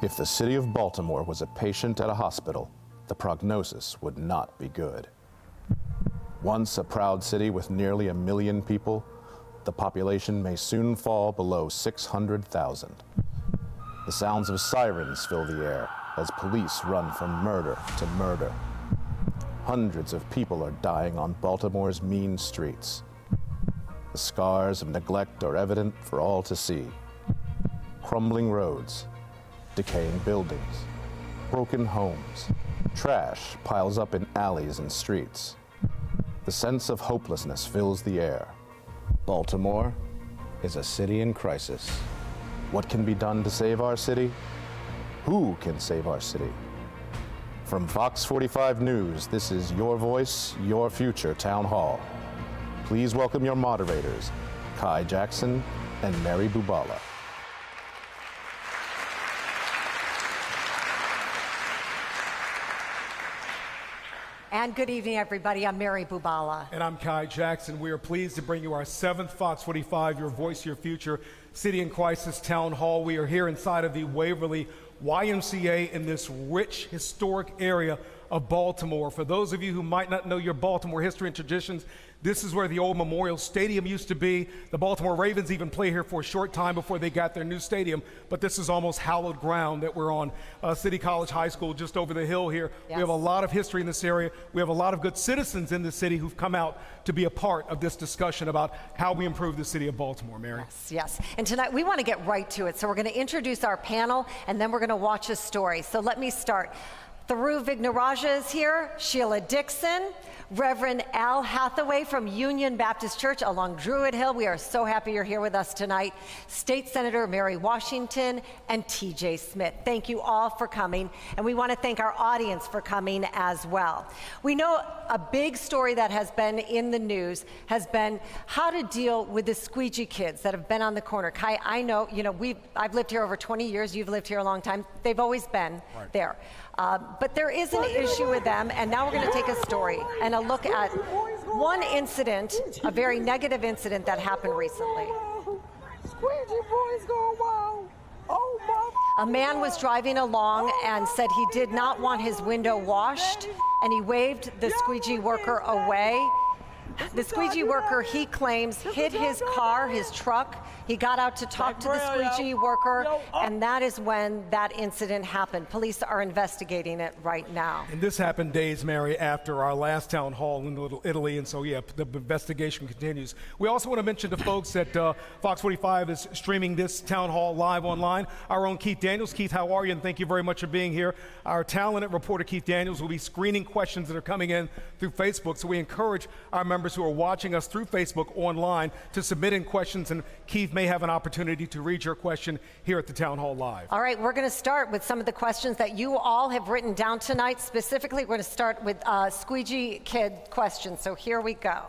If the city of Baltimore was a patient at a hospital, the prognosis would not be good. Once a proud city with nearly 1 million people, the population may soon fall below 600,000. The sounds of sirens fill the air as police run from murder to murder. Hundreds of people are dying on Baltimore's mean streets. The scars of neglect are evident for all to see. Crumbling roads, decaying buildings, broken homes, trash piles up in alleys and streets. The sense of hopelessness fills the air. Baltimore is a city in crisis. What can be done to save our city? Who can save our city? From FOX45 News, this is Your Voice, Your Future Town Hall. Please welcome your moderators, Kai Jackson and Mary Bubala. And good evening, everybody. I'm Mary Bubala. And I'm Kai Jackson. We are pleased to bring you our 7th FOX45, Your Voice, Your Future City in Crisis Town Hall. We are here inside of the Waverly YMCA in this rich, historic area of Baltimore. For those of you who might not know your Baltimore history and traditions, this is where the old Memorial Stadium used to be. The Baltimore Ravens even played here for a short time before they got their new stadium, but this is almost hallowed ground that we're on. City College High School just over the hill here. Yes. We have a lot of history in this area. We have a lot of good citizens in the city who've come out to be a part of this discussion about how we improve the city of Baltimore, Mary. Yes, yes. And tonight we want to get right to it. So we're going to introduce our panel, and then we're going to watch a story. So let me start. Tharu Vignaraja is here, Sheila Dixon, Reverend Al Hathaway from Union Baptist Church along Druid Hill. We are so happy you're here with us tonight. State Senator Mary Washington and TJ Smith. Thank you all for coming, and we want to thank our audience for coming as well. We know a big story that has been in the news has been how to deal with the squeegee kids that have been on the corner. Kai, I know, I've lived here over 20 years. You've lived here a long time. They've always been there. But there is an issue with them, and now we're going to take a story and a look at one incident, a very negative incident that happened recently. A man was driving along and said he did not want his window washed, and he waved the squeegee worker away. The squeegee worker, he claims, hit his car, his truck. He got out to talk to the squeegee worker, and that is when that incident happened. Police are investigating it right now. And this happened days, Mary, after our last town hall in Little Italy, and so, yeah, the investigation continues. We also want to mention to folks that FOX45 is streaming this town hall live online. Our own Keith Daniels. Keith, how are you? And thank you very much for being here. Our talented reporter, Keith Daniels, will be screening questions that are coming in through Facebook, so we encourage our members who are watching us through Facebook online to submit in questions, and Keith may have an opportunity to read your question here at the Town Hall Live. All right, we're going to start with some of the questions that you all have written down tonight. Specifically, we're going to start with squeegee kid questions. So here we go.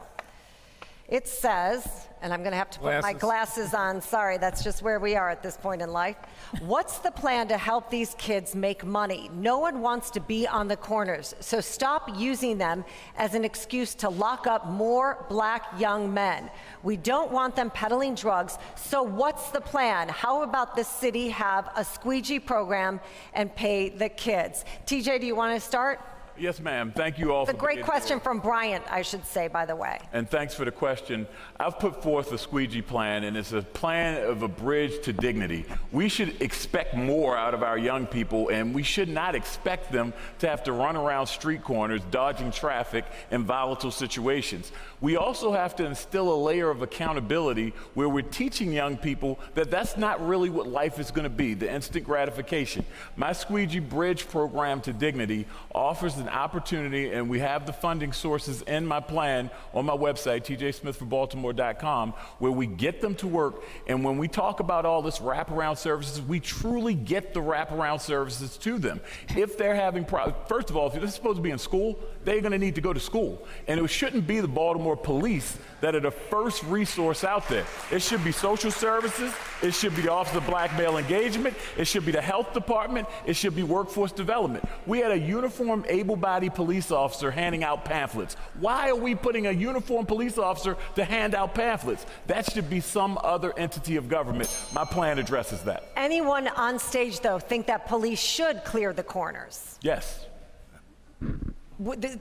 It says, and I'm going to have to put my glasses on. Sorry, that's just where we are at this point in life. What's the plan to help these kids make money? No one wants to be on the corners, so stop using them as an excuse to lock up more black young men. We don't want them peddling drugs, so what's the plan? How about the city have a squeegee program and pay the kids? TJ, do you want to start? Yes, ma'am. Thank you all. It's a great question from Bryant, I should say, by the way. And thanks for the question. I've put forth a squeegee plan, and it's a plan of a bridge to dignity. We should expect more out of our young people, and we should not expect them to have to run around street corners, dodging traffic in volatile situations. We also have to instill a layer of accountability where we're teaching young people that that's not really what life is going to be, the instant gratification. My Squeegee Bridge program to dignity offers an opportunity, and we have the funding sources in my plan on my website, tjsmithforbaltimore.com, where we get them to work. And when we talk about all this wraparound services, we truly get the wraparound services to them. If they're having problems, first of all, if they're supposed to be in school, they're going to need to go to school. And it shouldn't be the Baltimore police that are the first resource out there. It should be social services. It should be the Office of Black Male Engagement. It should be the health department. It should be workforce development. We had a uniformed, able-bodied police officer handing out pamphlets. Why are we putting a uniformed police officer to hand out pamphlets? That should be some other entity of government. My plan addresses that. Anyone on stage, though, think that police should clear the corners? Yes.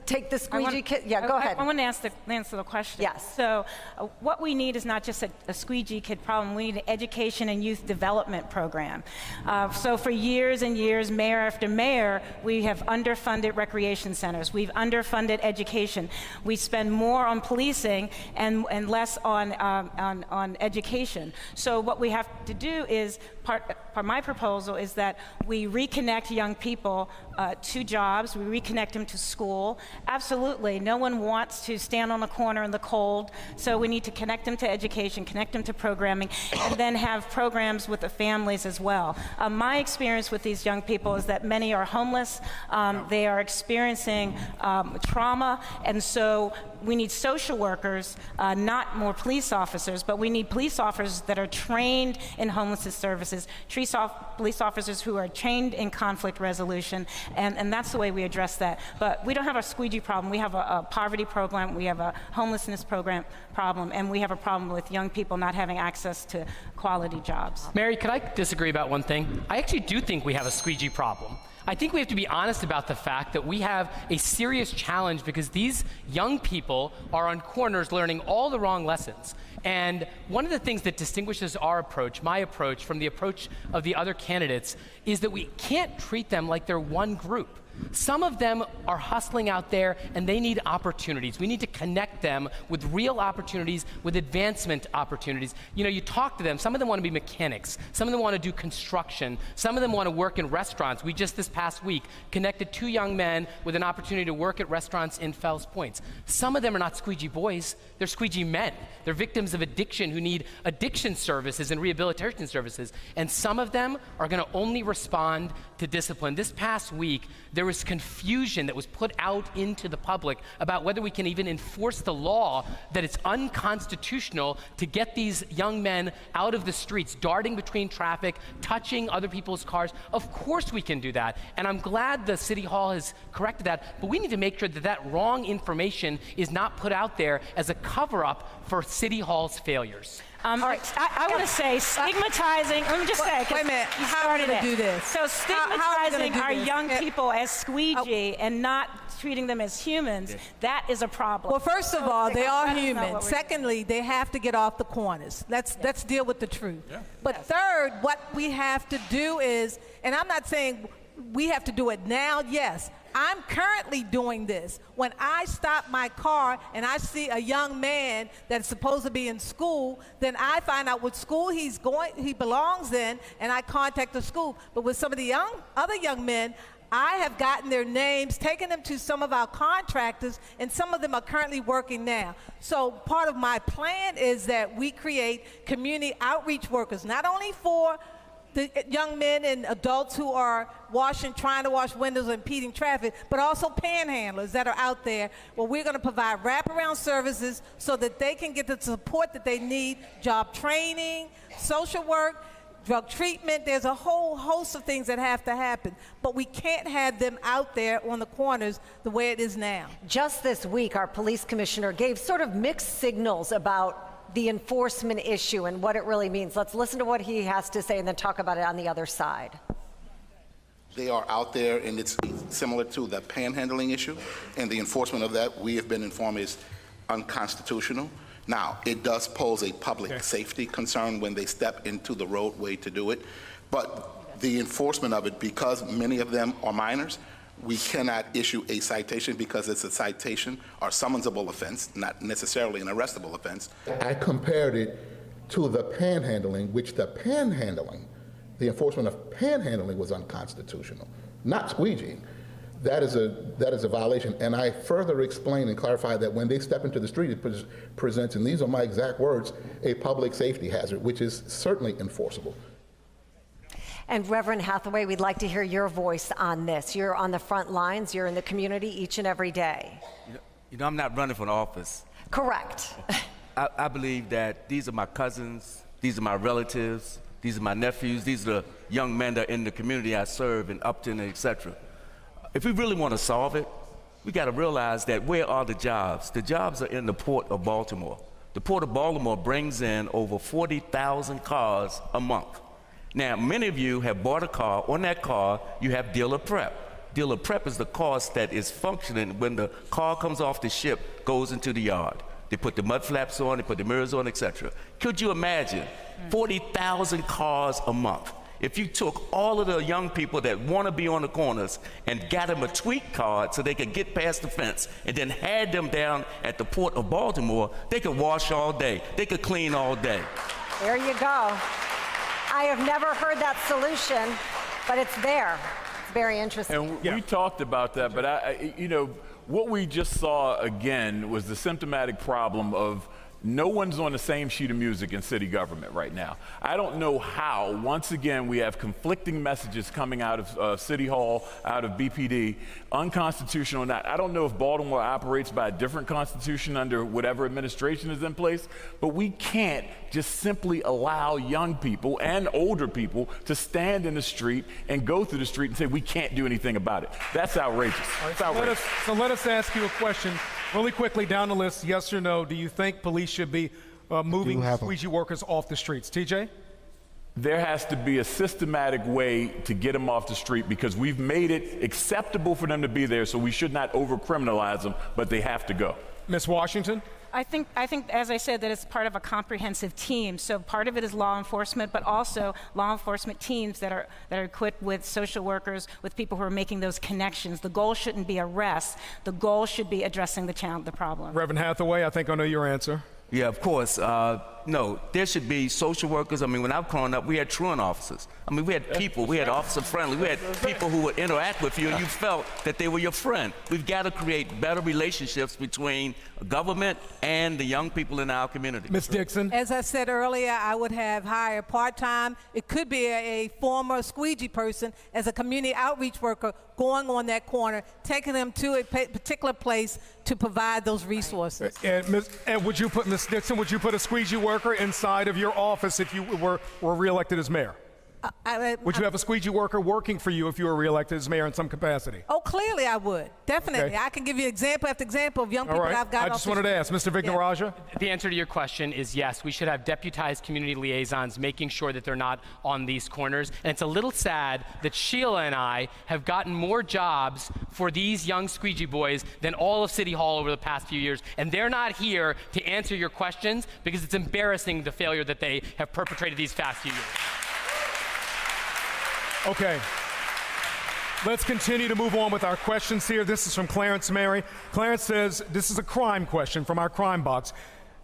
Take the squeegee kit. Yeah, go ahead. I want to answer the question. Yes. So what we need is not just a squeegee kit problem. We need an education and youth development program. So for years and years, mayor after mayor, we have underfunded recreation centers. We've underfunded education. We spend more on policing and less on education. So what we have to do is, part my proposal is that we reconnect young people to jobs. We reconnect them to school. Absolutely, no one wants to stand on a corner in the cold, so we need to connect them to education, connect them to programming, and then have programs with the families as well. My experience with these young people is that many are homeless, they are experiencing trauma, and so we need social workers, not more police officers, but we need police officers that are trained in homelessness services, police officers who are trained in conflict resolution, and that's the way we address that. But we don't have a squeegee problem. We have a poverty program, we have a homelessness problem, and we have a problem with young people not having access to quality jobs. Mary, could I disagree about one thing? I actually do think we have a squeegee problem. I think we have to be honest about the fact that we have a serious challenge because these young people are on corners learning all the wrong lessons. And one of the things that distinguishes our approach, my approach, from the approach of the other candidates is that we can't treat them like they're one group. Some of them are hustling out there and they need opportunities. We need to connect them with real opportunities, with advancement opportunities. You know, you talk to them, some of them want to be mechanics, some of them want to do construction, some of them want to work in restaurants. We just this past week connected 2 young men with an opportunity to work at restaurants in Fells Point. Some of them are not squeegee boys, they're squeegee men. They're victims of addiction who need addiction services and rehabilitation services. And some of them are going to only respond to discipline. This past week, there was confusion that was put out into the public about whether we can even enforce the law, that it's unconstitutional to get these young men out of the streets, darting between traffic, touching other people's cars. Of course we can do that, and I'm glad the City Hall has corrected that, but we need to make sure that that wrong information is not put out there as a cover-up for City Hall's failures. All right, I want to say stigmatizing, let me just say. Wait a minute, how are we going to do this? So stigmatizing our young people as squeegee and not treating them as humans, that is a problem. Well, first of all, they are human. Secondly, they have to get off the corners. Let's deal with the truth. Yeah. But third, what we have to do is, and I'm not saying we have to do it now, yes. I'm currently doing this. When I stop my car and I see a young man that's supposed to be in school, then I find out what school he belongs in, and I contact the school. But with some of the other young men, I have gotten their names, taken them to some of our contractors, and some of them are currently working now. So part of my plan is that we create community outreach workers, not only for the young men and adults who are trying to wash windows and impeding traffic, but also panhandlers that are out there. Well, we're going to provide wraparound services so that they can get the support that they need, job training, social work, drug treatment. There's a whole host of things that have to happen, but we can't have them out there on the corners the way it is now. Just this week, our police commissioner gave sort of mixed signals about the enforcement issue and what it really means. Let's listen to what he has to say and then talk about it on the other side. They are out there, and it's similar to the panhandling issue, and the enforcement of that, we have been informed, is unconstitutional. Now, it does pose a public safety concern when they step into the roadway to do it, but the enforcement of it, because many of them are minors, we cannot issue a citation because it's a citation or summonsable offense, not necessarily an arrestable offense. I compared it to the panhandling, which the enforcement of panhandling was unconstitutional, not squeegeeing. That is a violation. And I further explained and clarified that when they step into the street, it presents, and these are my exact words, a public safety hazard, which is certainly enforceable. And Reverend Hathaway, we'd like to hear your voice on this. You're on the front lines, you're in the community each and every day. You know, I'm not running for office. Correct. I believe that these are my cousins, these are my relatives, these are my nephews, these are the young men that are in the community I serve in Upton, et cetera. If we really want to solve it, we got to realize that where are the jobs? The jobs are in the Port of Baltimore. The Port of Baltimore brings in over 40,000 cars a month. Now, many of you have bought a car. On that car, you have dealer prep. Dealer prep is the cost that is functioning when the car comes off the ship, goes into the yard. They put the mud flaps on, they put the mirrors on, etc. Could you imagine 40,000 cars a month? If you took all of the young people that want to be on the corners and got them a tweet card so they could get past the fence and then had them down at the Port of Baltimore, they could wash all day, they could clean all day. There you go. I have never heard that solution, but it's there. It's very interesting. And we talked about that, but what we just saw again was the symptomatic problem of no one's on the same sheet of music in city government right now. I don't know how, once again, we have conflicting messages coming out of City Hall, out of BPD, unconstitutional or not. I don't know if Baltimore operates by a different constitution under whatever administration is in place, but we can't just simply allow young people and older people to stand in the street and go through the street and say we can't do anything about it. That's outrageous. It's outrageous. So let us ask you a question really quickly down the list, yes or no. Do you think police should be moving squeegee workers off the streets? TJ? There has to be a systematic way to get them off the street because we've made it acceptable for them to be there, so we should not over-criminalize them, but they have to go. Ms. Washington? I think, as I said, that it's part of a comprehensive team. So part of it is law enforcement, but also law enforcement teams that are equipped with social workers, with people who are making those connections. The goal shouldn't be arrest. The goal should be addressing the problem. Reverend Hathaway, I think I know your answer. Yeah, of course. No, there should be social workers. I mean, when I was growing up, we had truant officers. I mean, we had people, we had officer friendly, we had people who would interact with you and you felt that they were your friend. We've got to create better relationships between government and the young people in our community. Ms. Dixon? As I said earlier, I would have hired part-time. It could be a former squeegee person as a community outreach worker going on that corner, taking them to a particular place to provide those resources. And would you put, Ms. Dixon, would you put a squeegee worker inside of your office if you were reelected as mayor? Would you have a squeegee worker working for you if you were reelected as mayor in some capacity? Oh, clearly I would. Definitely. Okay. I can give you example after example of young people that I've got. I just wanted to ask, Mr. Vignarajah? The answer to your question is yes. We should have deputized community liaisons making sure that they're not on these corners. And it's a little sad that Sheila and I have gotten more jobs for these young squeegee boys than all of City Hall over the past few years. And they're not here to answer your questions because it's embarrassing the failure that they have perpetrated these past few years. Okay. Let's continue to move on with our questions here. This is from Clarence Mary. Clarence says, this is a crime question from our crime box.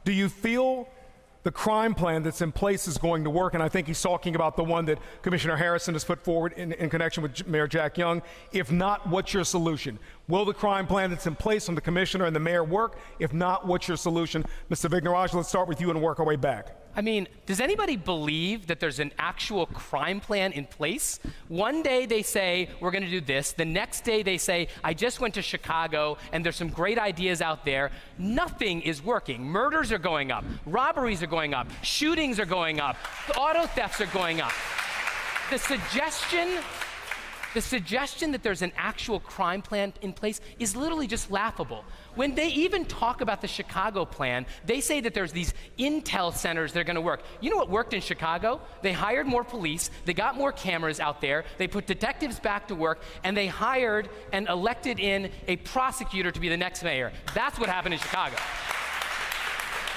Do you feel the crime plan that's in place is going to work? And I think he's talking about the one that Commissioner Harrison has put forward in connection with Mayor Jack Young. If not, what's your solution? Will the crime plan that's in place from the commissioner and the mayor work? If not, what's your solution? Mr. Vignarajah, let's start with you and work our way back. I mean, does anybody believe that there's an actual crime plan in place? One day they say, we're going to do this. The next day they say, I just went to Chicago and there's some great ideas out there. Nothing is working. Murders are going up. Robberies are going up. Shootings are going up. Auto thefts are going up. The suggestion that there's an actual crime plan in place is literally just laughable. When they even talk about the Chicago plan, they say that there's these intel centers that are going to work. You know what worked in Chicago? They hired more police, they got more cameras out there, they put detectives back to work, and they hired and elected in a prosecutor to be the next mayor. That's what happened in Chicago.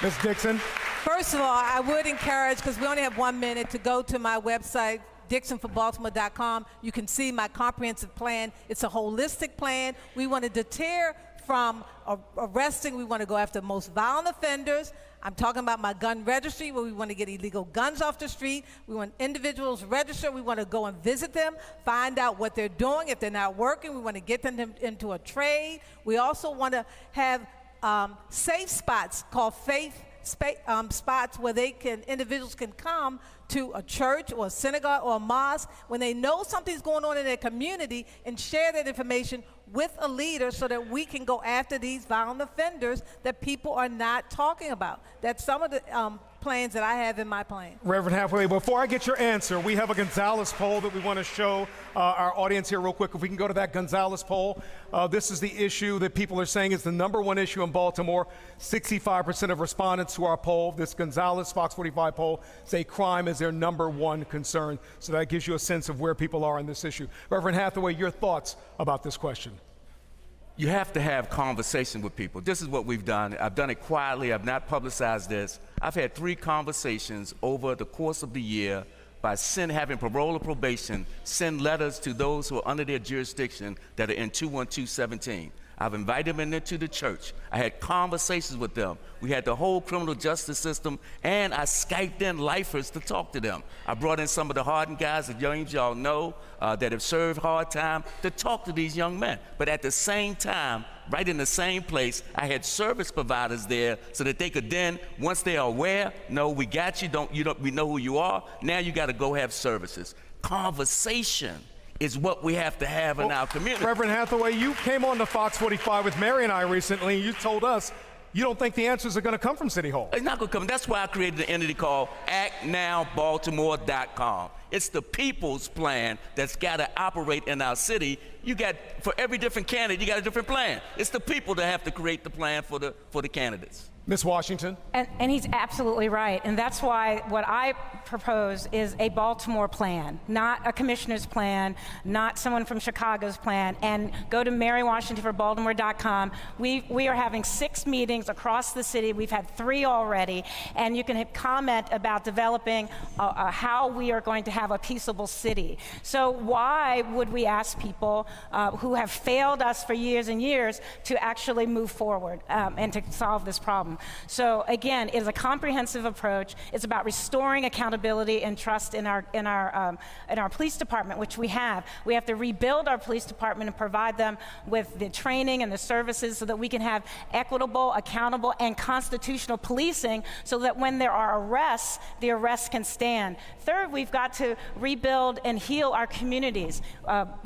Ms. Dixon? First of all, I would encourage, because we only have 1 minute, to go to my website, DixonForBaltimore.com. You can see my comprehensive plan. It's a holistic plan. We want to deter from arresting. We want to go after the most violent offenders. I'm talking about my gun registry, where we want to get illegal guns off the street. We want individuals registered. We want to go and visit them, find out what they're doing. If they're not working, we want to get them into a trade. We also want to have safe spots called faith spots where individuals can come to a church or a synagogue or a mosque when they know something's going on in their community and share that information with a leader so that we can go after these violent offenders that people are not talking about. That's some of the plans that I have in my plan. Reverend Hathaway, before I get your answer, we have a Gonzalez poll that we want to show our audience here real quick. If we can go to that Gonzalez poll. This is the issue that people are saying is the #1 issue in Baltimore. 65% of respondents to our poll, this Gonzalez FOX45 poll, say crime is their #1 concern. So that gives you a sense of where people are on this issue. Reverend Hathaway, your thoughts about this question? You have to have conversation with people. This is what we've done. I've done it quietly. I've not publicized this. I've had 3 conversations over the course of the year by having parole or probation send letters to those who are under their jurisdiction that are in 21217. I've invited them into the church. I had conversations with them. We had the whole criminal justice system, and I Skyped in lifers to talk to them. I brought in some of the hardened guys that y'all know that have served hard time to talk to these young men. But at the same time, right in the same place, I had service providers there so that they could then, once they are aware, no, we got you, we know who you are, now you got to go have services. Conversation is what we have to have in our community. Reverend Hathaway, you came on to Fox 45 with Mary and I recently, and you told us you don't think the answers are going to come from City Hall. It's not going to come. That's why I created an entity called actnowbaltimore.com. It's the people's plan that's got to operate in our city. You got, for every different candidate, you got a different plan. It's the people that have to create the plan for the candidates. Ms. Washington? And he's absolutely right. And that's why what I propose is a Baltimore plan, not a commissioner's plan, not someone from Chicago's plan. And go to marywashingtonforbaltimore.com. We are having 6 meetings across the city. We've had 3 already. And you can comment about developing how we are going to have a peaceable city. So why would we ask people who have failed us for years and years to actually move forward and to solve this problem? So again, it is a comprehensive approach. It's about restoring accountability and trust in our police department, which we have. We have to rebuild our police department and provide them with the training and the services so that we can have equitable, accountable, and constitutional policing so that when there are arrests, the arrests can stand. Third, we've got to rebuild and heal our communities.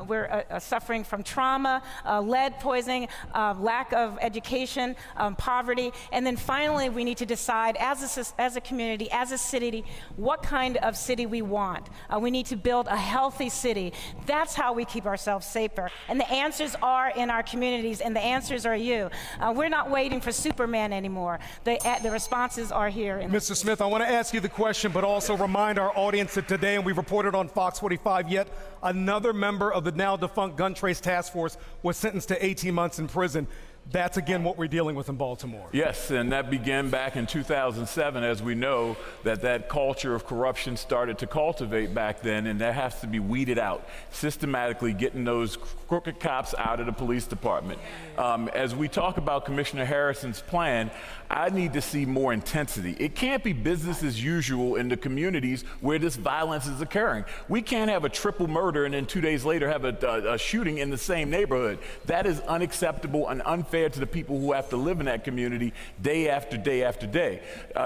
We're suffering from trauma, lead poisoning, lack of education, poverty, and then finally, we need to decide as a community, as a city, what kind of city we want. We need to build a healthy city. That's how we keep ourselves safer. And the answers are in our communities, and the answers are you. We're not waiting for Superman anymore. The responses are here. Mr. Smith, I want to ask you the question, but also remind our audience that today, and we reported on Fox 45, yet another member of the now defunct Gun Trace Task Force was sentenced to 18 months in prison. That's, again, what we're dealing with in Baltimore. Yes, and that began back in 2007, as we know, that culture of corruption started to cultivate back then, and that has to be weeded out, systematically getting those crooked cops out of the police department. As we talk about Commissioner Harrison's plan, I need to see more intensity. It can't be business as usual in the communities where this violence is occurring. We can't have a triple murder and then 2 days later have a shooting in the same neighborhood. That is unacceptable and unfair to the people who have to live in that community day after day after day.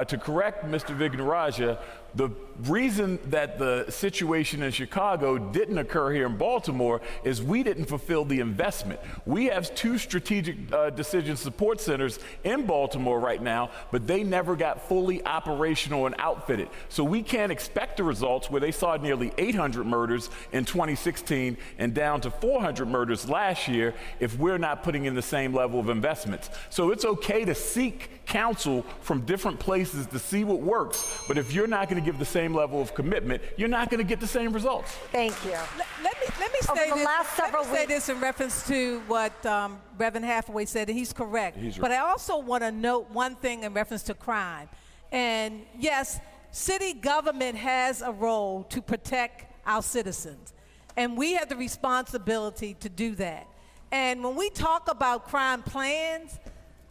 To correct Mr. Vignaraja, the reason that the situation in Chicago didn't occur here in Baltimore is we didn't fulfill the investment. We have 2 strategic decision support centers in Baltimore right now, but they never got fully operational and outfitted. So we can't expect the results where they saw nearly 800 murders in 2016 and down to 400 murders last year if we're not putting in the same level of investments. So it's okay to seek counsel from different places to see what works, but if you're not going to give the same level of commitment, you're not going to get the same results. Thank you. Let me say this in reference to what Reverend Hathaway said, and he's correct. But I also want to note one thing in reference to crime. And yes, city government has a role to protect our citizens, and we have the responsibility to do that. And when we talk about crime plans,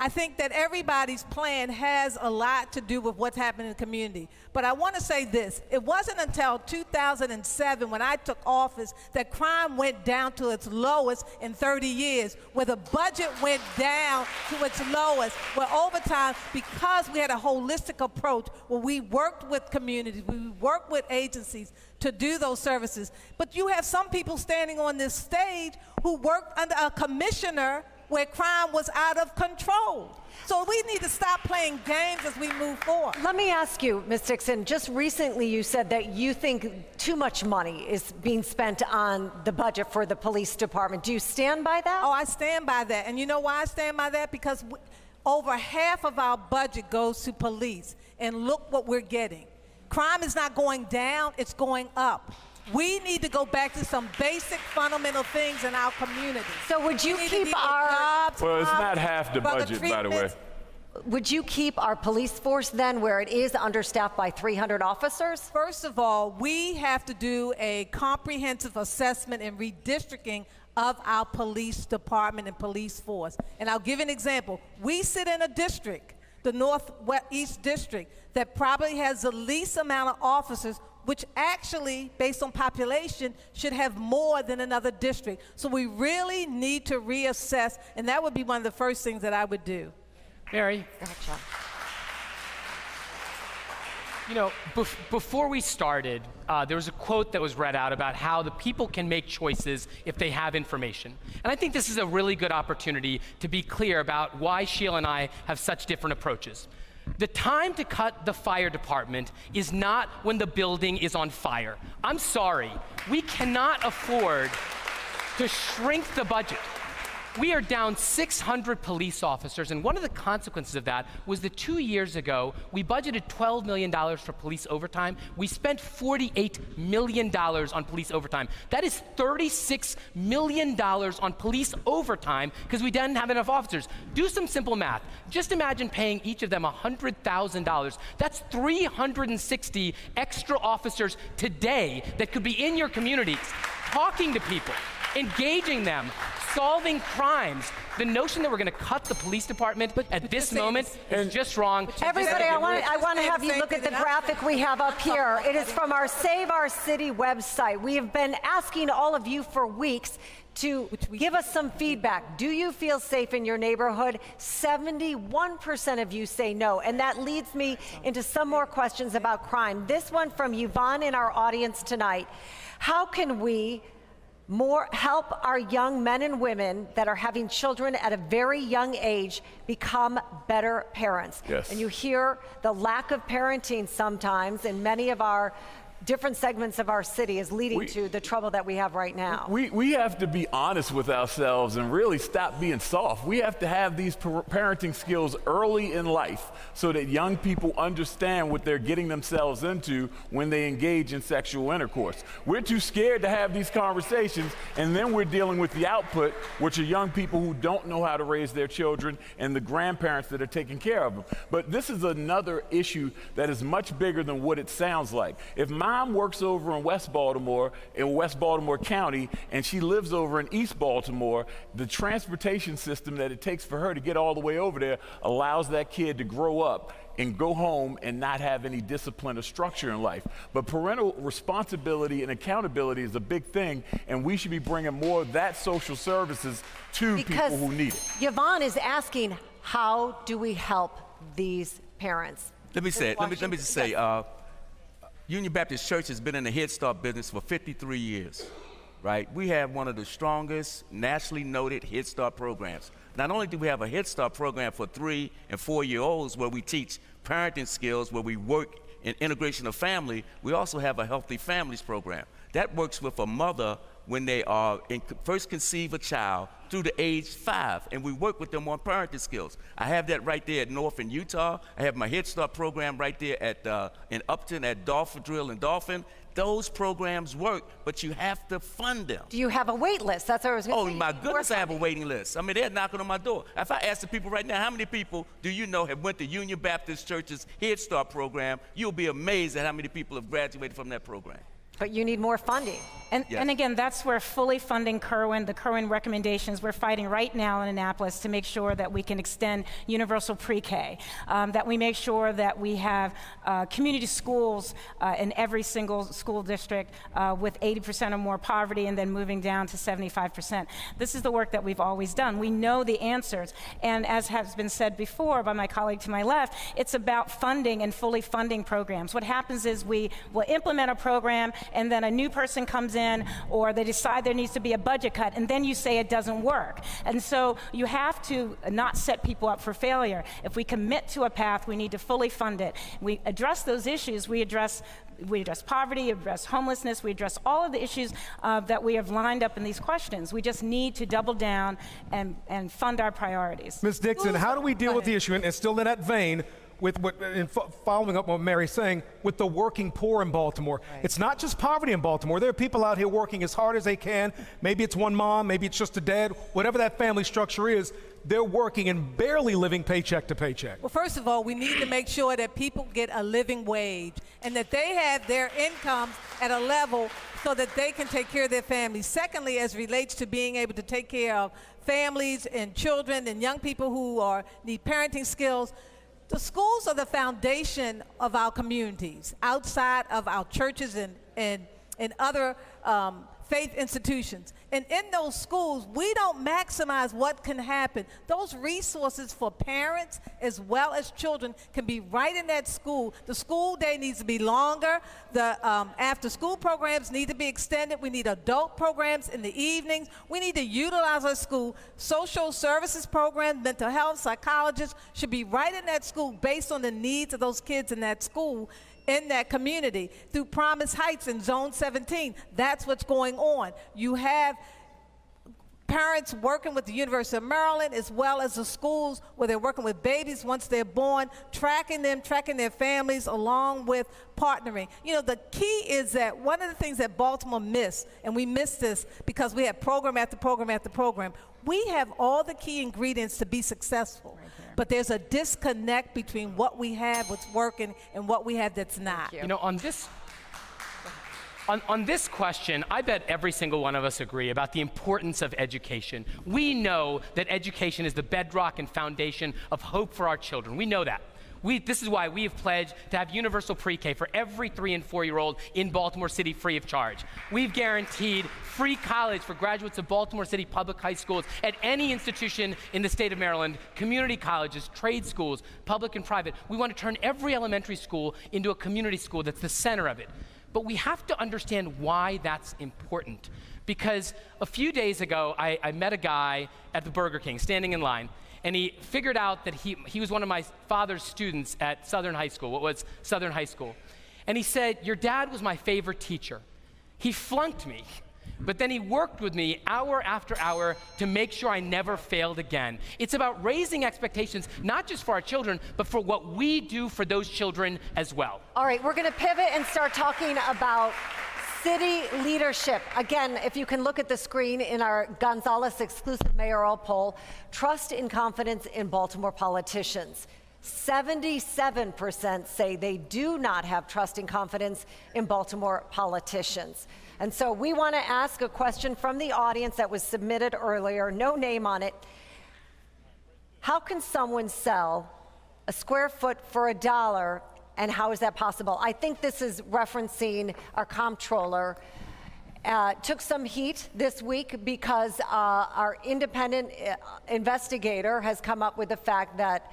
I think that everybody's plan has a lot to do with what's happening in the community. But I want to say this. It wasn't until 2007 when I took office that crime went down to its lowest in 30 years, where the budget went down to its lowest, where over time, because we had a holistic approach, where we worked with communities, we worked with agencies to do those services. But you have some people standing on this stage who worked under a commissioner where crime was out of control. So we need to stop playing games as we move forward. Let me ask you, Ms. Dixon, just recently you said that you think too much money is being spent on the budget for the police department. Do you stand by that? Oh, I stand by that. And you know why I stand by that? Because over half of our budget goes to police. And look what we're getting. Crime is not going down, it's going up. We need to go back to some basic fundamental things in our community. So would you keep our... Well, it's not half the budget, by the way. Would you keep our police force then where it is understaffed by 300 officers? First of all, we have to do a comprehensive assessment and redistricting of our police department and police force. And I'll give an example. We sit in a district, the Northeast District, that probably has the least amount of officers, which actually, based on population, should have more than another district. So we really need to reassess, and that would be one of the first things that I would do. Mary. Gotcha. You know, before we started, there was a quote that was read out about how the people can make choices if they have information. And I think this is a really good opportunity to be clear about why Sheila and I have such different approaches. The time to cut the fire department is not when the building is on fire. I'm sorry, we cannot afford to shrink the budget. We are down 600 police officers, and one of the consequences of that was that 2 years ago, we budgeted $12 million for police overtime. We spent $48 million on police overtime. That is $36 million on police overtime because we didn't have enough officers. Do some simple math. Just imagine paying each of them $100,000. That's 360 extra officers today that could be in your communities, talking to people, engaging them, solving crimes. The notion that we're going to cut the police department at this moment is just wrong. Everybody, I want to have you look at the graphic we have up here. It is from our Save Our City website. We have been asking all of you for weeks to give us some feedback. Do you feel safe in your neighborhood? 71% of you say no, and that leads me into some more questions about crime. This one from Yvonne in our audience tonight. How can we help our young men and women that are having children at a very young age become better parents? Yes. And you hear the lack of parenting sometimes in many of our different segments of our city is leading to the trouble that we have right now. We have to be honest with ourselves and really stop being soft. We have to have these parenting skills early in life so that young people understand what they're getting themselves into when they engage in sexual intercourse. We're too scared to have these conversations, and then we're dealing with the output, which are young people who don't know how to raise their children and the grandparents that are taking care of them. But this is another issue that is much bigger than what it sounds like. If Mom works over in West Baltimore County, and she lives over in East Baltimore, the transportation system that it takes for her to get all the way over there allows that kid to grow up and go home and not have any discipline or structure in life. But parental responsibility and accountability is a big thing, and we should be bringing more of that social services to people who need it. Yvonne is asking, how do we help these parents? Let me just say, Union Baptist Church has been in the Head Start business for 53 years, right? We have one of the strongest nationally noted Head Start programs. Not only do we have a Head Start program for 3- and 4-year-olds where we teach parenting skills, where we work in integration of family, we also have a Healthy Families program. That works with a mother when they are first conceive a child through the age 5, and we work with them on parenting skills. I have that right there at North in Utah. I have my Head Start program right there in Upton at Dolphin Drill and Dolphin. Those programs work, but you have to fund them. Do you have a wait list? That's what I was going to say. Oh, my goodness, I have a waiting list. I mean, they're knocking on my door. If I ask the people right now, how many people do you know have went to Union Baptist Church's Head Start program, you'll be amazed at how many people have graduated from that program. But you need more funding. And again, that's where fully funding Kerwin, the Kerwin recommendations, we're fighting right now in Annapolis to make sure that we can extend universal pre-K, that we make sure that we have community schools in every single school district with 80% or more poverty and then moving down to 75%. This is the work that we've always done. We know the answers. And as has been said before by my colleague to my left, it's about funding and fully funding programs. What happens is we will implement a program and then a new person comes in, or they decide there needs to be a budget cut, and then you say it doesn't work. And so you have to not set people up for failure. If we commit to a path, we need to fully fund it. We address those issues. We address poverty, address homelessness, we address all of the issues that we have lined up in these questions. We just need to double down and fund our priorities. Ms. Dixon, how do we deal with the issue, and still in that vein, with following up on what Mary's saying, with the working poor in Baltimore? Right. It's not just poverty in Baltimore. There are people out here working as hard as they can. Maybe it's one mom, maybe it's just a dad, whatever that family structure is, they're working and barely living paycheck to paycheck. Well, first of all, we need to make sure that people get a living wage and that they have their incomes at a level so that they can take care of their families. Secondly, as relates to being able to take care of families and children and young people who need parenting skills, the schools are the foundation of our communities, outside of our churches and other faith institutions. And in those schools, we don't maximize what can happen. Those resources for parents as well as children can be right in that school. The school day needs to be longer. The after-school programs need to be extended. We need adult programs in the evenings. We need to utilize our school. Social services programs, mental health, psychologists should be right in that school based on the needs of those kids in that school, in that community. Through Promise Heights in Zone 17, that's what's going on. You have parents working with the University of Maryland as well as the schools where they're working with babies once they're born, tracking their families along with partnering. You know, the key is that one of the things that Baltimore missed, and we missed this because we have program after program after program, we have all the key ingredients to be successful. But there's a disconnect between what we have, what's working, and what we have that's not. You know, on this question, I bet every single one of us agree about the importance of education. We know that education is the bedrock and foundation of hope for our children. We know that. This is why we have pledged to have universal pre-K for every 3- and 4-year-old in Baltimore City free of charge. We've guaranteed free college for graduates of Baltimore City public high schools at any institution in the state of Maryland, community colleges, trade schools, public and private. We want to turn every elementary school into a community school that's the center of it. But we have to understand why that's important. Because a few days ago, I met a guy at the Burger King standing in line, and he figured out that he was one of my father's students at Southern High School, what was Southern High School. And he said, "Your dad was my favorite teacher. He flunked me, but then he worked with me hour after hour to make sure I never failed again." It's about raising expectations, not just for our children, but for what we do for those children as well. All right, we're gonna pivot and start talking about city leadership. Again, if you can look at the screen in our Gonzalez exclusive mayoral poll, trust and confidence in Baltimore politicians. 77% say they do not have trust and confidence in Baltimore politicians. And so we want to ask a question from the audience that was submitted earlier, no name on it. How can someone sell a square foot for $1, and how is that possible? I think this is referencing our comptroller. Took some heat this week because our independent investigator has come up with the fact that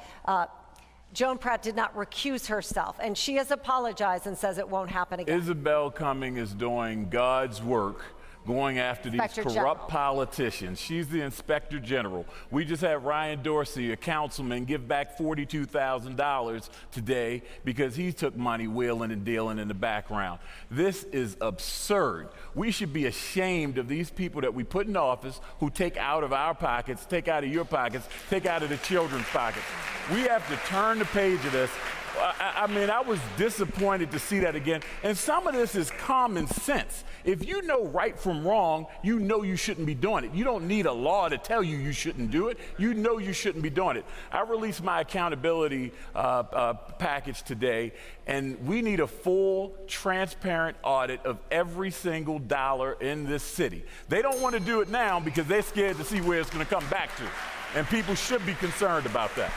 Joan Pratt did not recuse herself, and she has apologized and says it won't happen again. Isabel Cumming is doing God's work, going after these corrupt politicians. She's the Inspector General. We just had Ryan Dorsey, a councilman, give back $42,000 today because he took money wheeling and dealing in the background. This is absurd. We should be ashamed of these people that we put in office who take out of our pockets, take out of your pockets, take out of the children's pockets. We have to turn the page of this. I mean, I was disappointed to see that again. And some of this is common sense. If you know right from wrong, you know you shouldn't be doing it. You don't need a law to tell you you shouldn't do it. You know you shouldn't be doing it. I released my accountability package today, and we need a full, transparent audit of every single dollar in this city. They don't want to do it now because they're scared to see where it's going to come back to. And people should be concerned about that.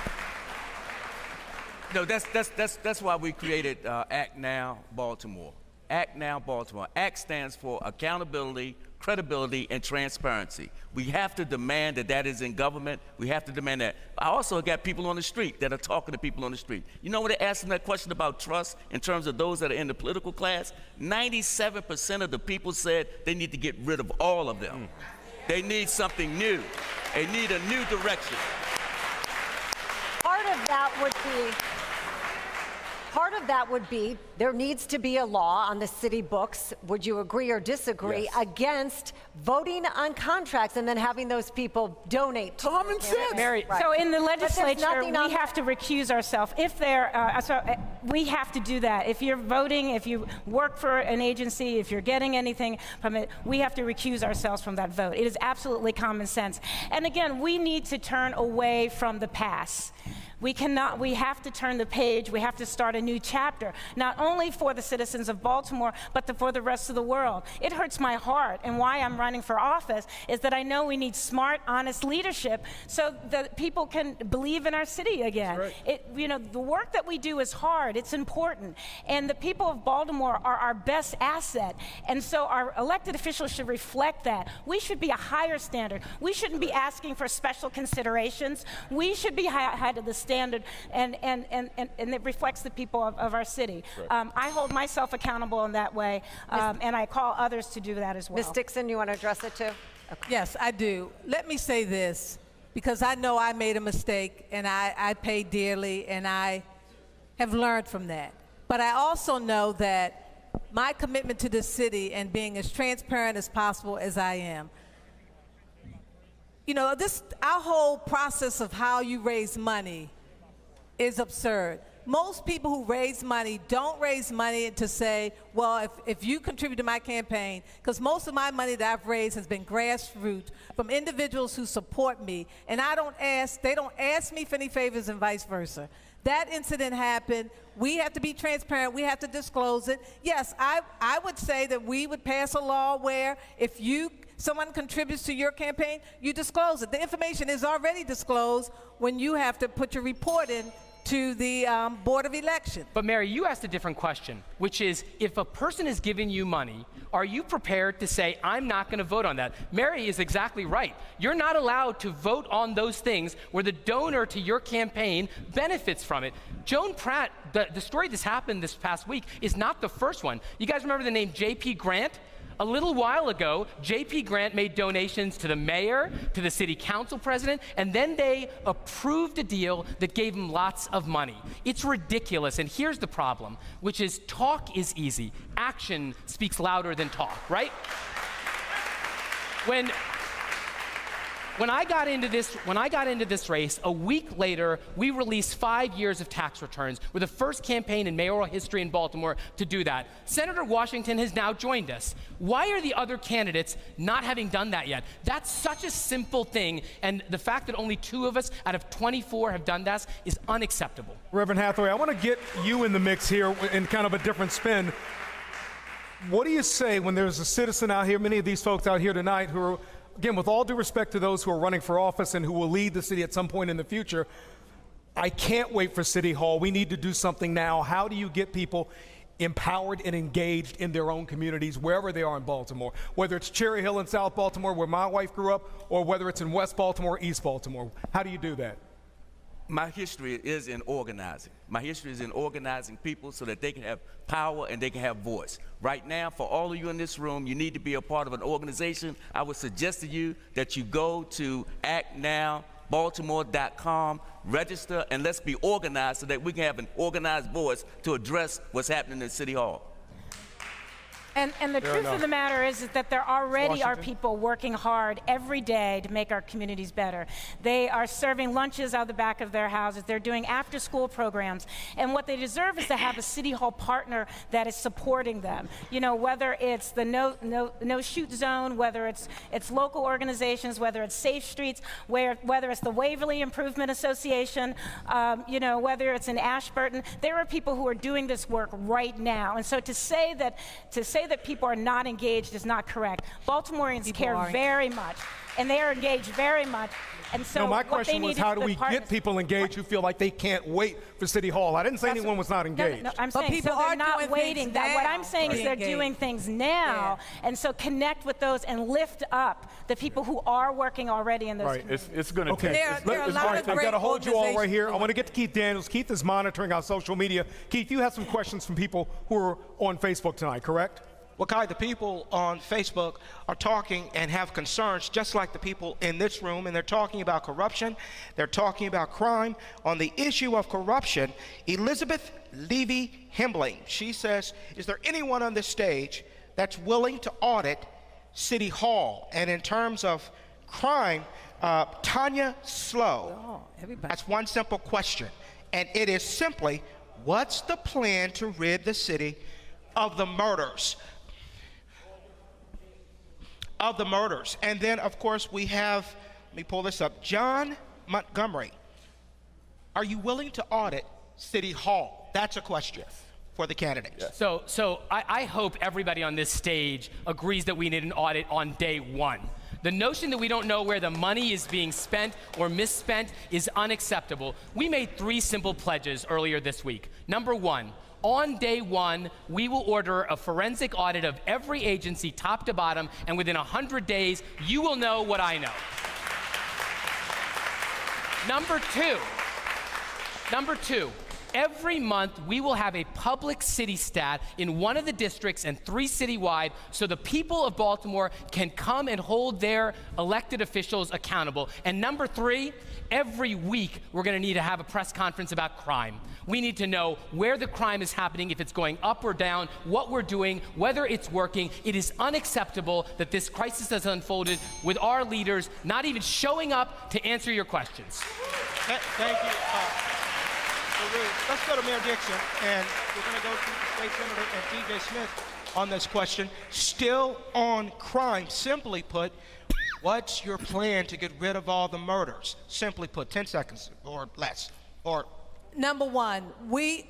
No, that's why we created Act Now Baltimore. Act Now Baltimore. ACT stands for accountability, credibility, and transparency. We have to demand that that is in government. We have to demand that. I also got people on the street that are talking to people on the street. You know when they ask them that question about trust in terms of those that are in the political class? 97% of the people said they need to get rid of all of them. They need something new. They need a new direction. Part of that would be there needs to be a law on the city books, would you agree or disagree, Yes. against voting on contracts and then having those people donate to Common sense. Mary, Right. So in the But there's legislature, nothing on we have to recuse ourselves. If we have to do that. If you're voting, if you work for an agency, if you're getting anything from it, we have to recuse ourselves from that vote. It is absolutely common sense. And again, we need to turn away from the past. We have to turn the page. We have to start a new chapter, not only for the citizens of Baltimore, but for the rest of the world. It hurts my heart, and why I'm running for office is that I know we need smart, honest leadership so that people can believe in our city again. The work that we do is hard. It's important. And the people of Baltimore are our best asset. And so our elected officials should reflect that. We should be a higher standard. We shouldn't be asking for special considerations. We should be high to the standard, and it reflects the people of our city. I hold myself accountable in that way, and I call others to do that as well. Ms. Dixon, you want to address it too? Okay. Yes, I do. Let me say this, because I know I made a mistake, and I paid dearly, and I have learned from that. But I also know that my commitment to this city and being as transparent as possible as I am, you know, our whole process of how you raise money is absurd. Most people who raise money don't raise money to say, well, if you contribute to my campaign, because most of my money that I've raised has been grassroots from individuals who support me, and they don't ask me for any favors and vice versa. That incident happened. We have to be transparent. We have to disclose it. Yes, I would say that we would pass a law where if someone contributes to your campaign, you disclose it. The information is already disclosed when you have to put your report in to the Board of Election. But Mary, you asked a different question, which is, if a person is giving you money, are you prepared to say, I'm not going to vote on that? Mary is exactly right. You're not allowed to vote on those things where the donor to your campaign benefits from it. Joan Pratt, the story that's happened this past week is not the first one. You guys remember the name J.P. Grant? A little while ago, J.P. Grant made donations to the mayor, to the city council president, and then they approved a deal that gave him lots of money. It's ridiculous, and here's the problem, which is talk is easy. Action speaks louder than talk, right? When I got into this race, a week later, we released 5 years of tax returns. We're the first campaign in mayoral history in Baltimore to do that. Senator Washington has now joined us. Why are the other candidates not having done that yet? That's such a simple thing, and the fact that only 2 of us out of 24 have done that is unacceptable. Reverend Hathaway, I want to get you in the mix here in kind of a different spin. What do you say when there's a citizen out here, many of these folks out here tonight who are, again, with all due respect to those who are running for office and who will lead the city at some point in the future, I can't wait for City Hall. We need to do something now. How do you get people empowered and engaged in their own communities, wherever they are in Baltimore, whether it's Cherry Hill in South Baltimore, where my wife grew up, or whether it's in West Baltimore, East Baltimore? How do you do that? My history is in organizing. My history is in organizing people so that they can have power and they can have voice. Right now, for all of you in this room, you need to be a part of an organization. I would suggest to you that you go to actnowbaltimore.com, register, and let's be organized so that we can have an organized voice to address what's happening in City Hall. And the truth of the matter is that there already are people working hard every day to make our communities better. They are serving lunches out the back of their houses. They're doing after-school programs. And what they deserve is to have a City Hall partner that is supporting them. You know, whether it's the no shoot zone, whether it's local organizations, whether it's Safe Streets, whether it's the Waverly Improvement Association, you know, whether it's in Ashburton. There are people who are doing this work right now. And so to say that people are not engaged is not correct. Baltimoreans care very much, and they are engaged very much. And so no, my question was, how do we get people engaged who feel like they can't wait for City Hall? I didn't say anyone was not engaged. No, I'm saying people are not waiting. What I'm saying is they're doing things now, and so connect with those and lift up the people who are working already in those communities. It's going to take. I've got to hold you all right here. I want to get to Keith Daniels. Keith is monitoring our social media. Keith, you have some questions from people who are on Facebook tonight, correct? Well, Kai, the people on Facebook are talking and have concerns just like the people in this room, and they're talking about corruption. They're talking about crime. On the issue of corruption, Elizabeth Levy Hembling, she says, is there anyone on this stage that's willing to audit City Hall? And in terms of crime, Tanya Slow, that's one simple question, and it is simply, what's the plan to rid the city of the murders? And then, of course, we have, let me pull this up, John Montgomery. Are you willing to audit City Hall? That's a question for the candidates. So I hope everybody on this stage agrees that we need an audit on day one. The notion that we don't know where the money is being spent or misspent is unacceptable. We made 3 simple pledges earlier this week. Number 1, on day 1, we will order a forensic audit of every agency top to bottom, and within 100 days, you will know what I know. Number two, every month we will have a public city stat in one of the districts and 3 citywide, so the people of Baltimore can come and hold their elected officials accountable. And number 3, every week we're going to need to have a press conference about crime. We need to know where the crime is happening, if it's going up or down, what we're doing, whether it's working. It is unacceptable that this crisis has unfolded with our leaders not even showing up to answer your questions. Thank you. Let's go to Mayor Dixon, and we're going to go to the State Senator and T.J. Smith on this question. Still on crime, simply put, what's your plan to get rid of all the murders? Simply put, 10 seconds or less. Or Number 1,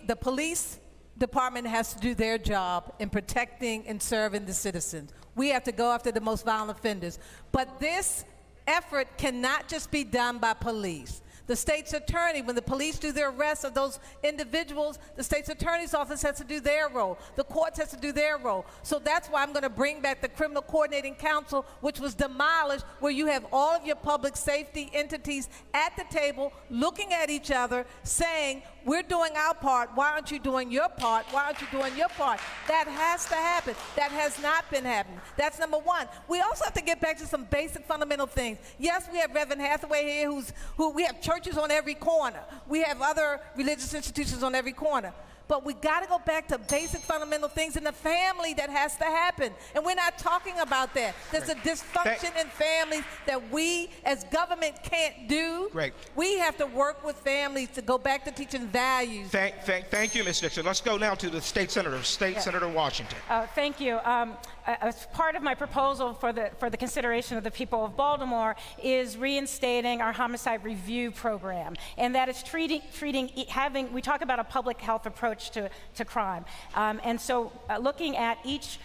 the police department has to do their job in protecting and serving the citizens. We have to go after the most violent offenders. But this effort cannot just be done by police. The state's attorney, when the police do their arrest of those individuals, the state's attorney's office has to do their role. The courts has to do their role. So that's why I'm going to bring back the Criminal Coordinating Council, which was demolished, where you have all of your public safety entities at the table looking at each other saying, we're doing our part, why aren't you doing your part, why aren't you doing your part? That has to happen. That has not been happening. That's number 1. We also have to get back to some basic fundamental things. Yes, we have Reverend Hathaway here, who we have churches on every corner. We have other religious institutions on every corner. But we got to go back to basic fundamental things in the family that has to happen. And we're not talking about that. There's a dysfunction in families that we as government can't do. Great. We have to work with families to go back to teaching values. Thank you, Ms. Dixon. Let's go now to the State Senator, Senator Washington. Thank you. As part of my proposal for the consideration of the people of Baltimore is reinstating our homicide review program, and that is we talk about a public health approach to crime, and so looking at each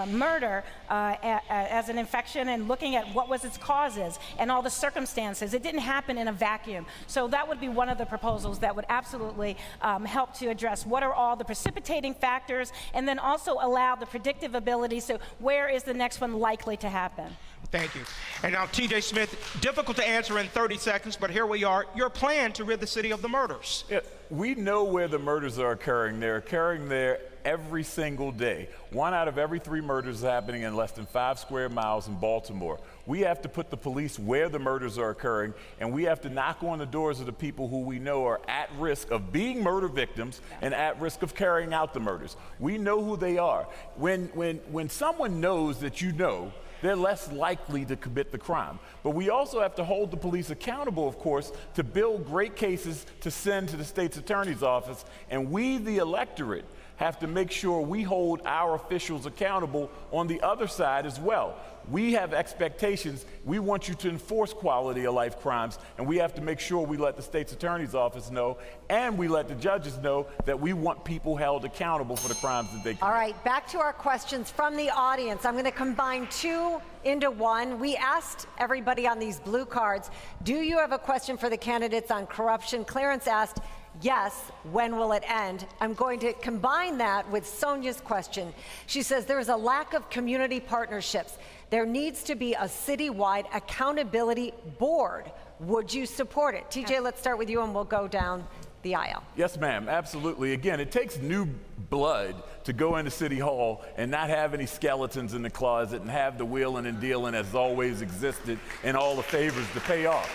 murder as an infection and looking at what was its causes and all the circumstances. It didn't happen in a vacuum. So that would be one of the proposals that would absolutely help to address what are all the precipitating factors, and then also allow the predictive ability. So where is the next one likely to happen? Thank you. And now T.J. Smith, difficult to answer in 30 seconds, but here we are. Your plan to rid the city of the murders. Yeah, we know where the murders are occurring. They're occurring there every single day. 1 out of every 3 murders is happening in less than 5 square miles in Baltimore. We have to put the police where the murders are occurring, and we have to knock on the doors of the people who we know are at risk of being murder victims and at risk of carrying out the murders. We know who they are. When someone knows that you know, they're less likely to commit the crime. But we also have to hold the police accountable, of course, to build great cases to send to the state's attorney's office. And we, the electorate, have to make sure we hold our officials accountable on the other side as well. We have expectations. We want you to enforce quality of life crimes, and we have to make sure we let the state's attorney's office know, and we let the judges know that we want people held accountable for the crimes that they commit. All right, back to our questions from the audience. I'm going to combine 2 into 1. We asked everybody on these blue cards, do you have a question for the candidates on corruption? Clarence asked, yes, when will it end? I'm going to combine that with Sonia's question. She says there is a lack of community partnerships. There needs to be a citywide accountability board. Would you support it? TJ, let's start with you and we'll go down the aisle. Yes, ma'am, absolutely. Again, it takes new blood to go into City Hall and not have any skeletons in the closet and have the wheeling and dealing as always existed and all the favors to pay off.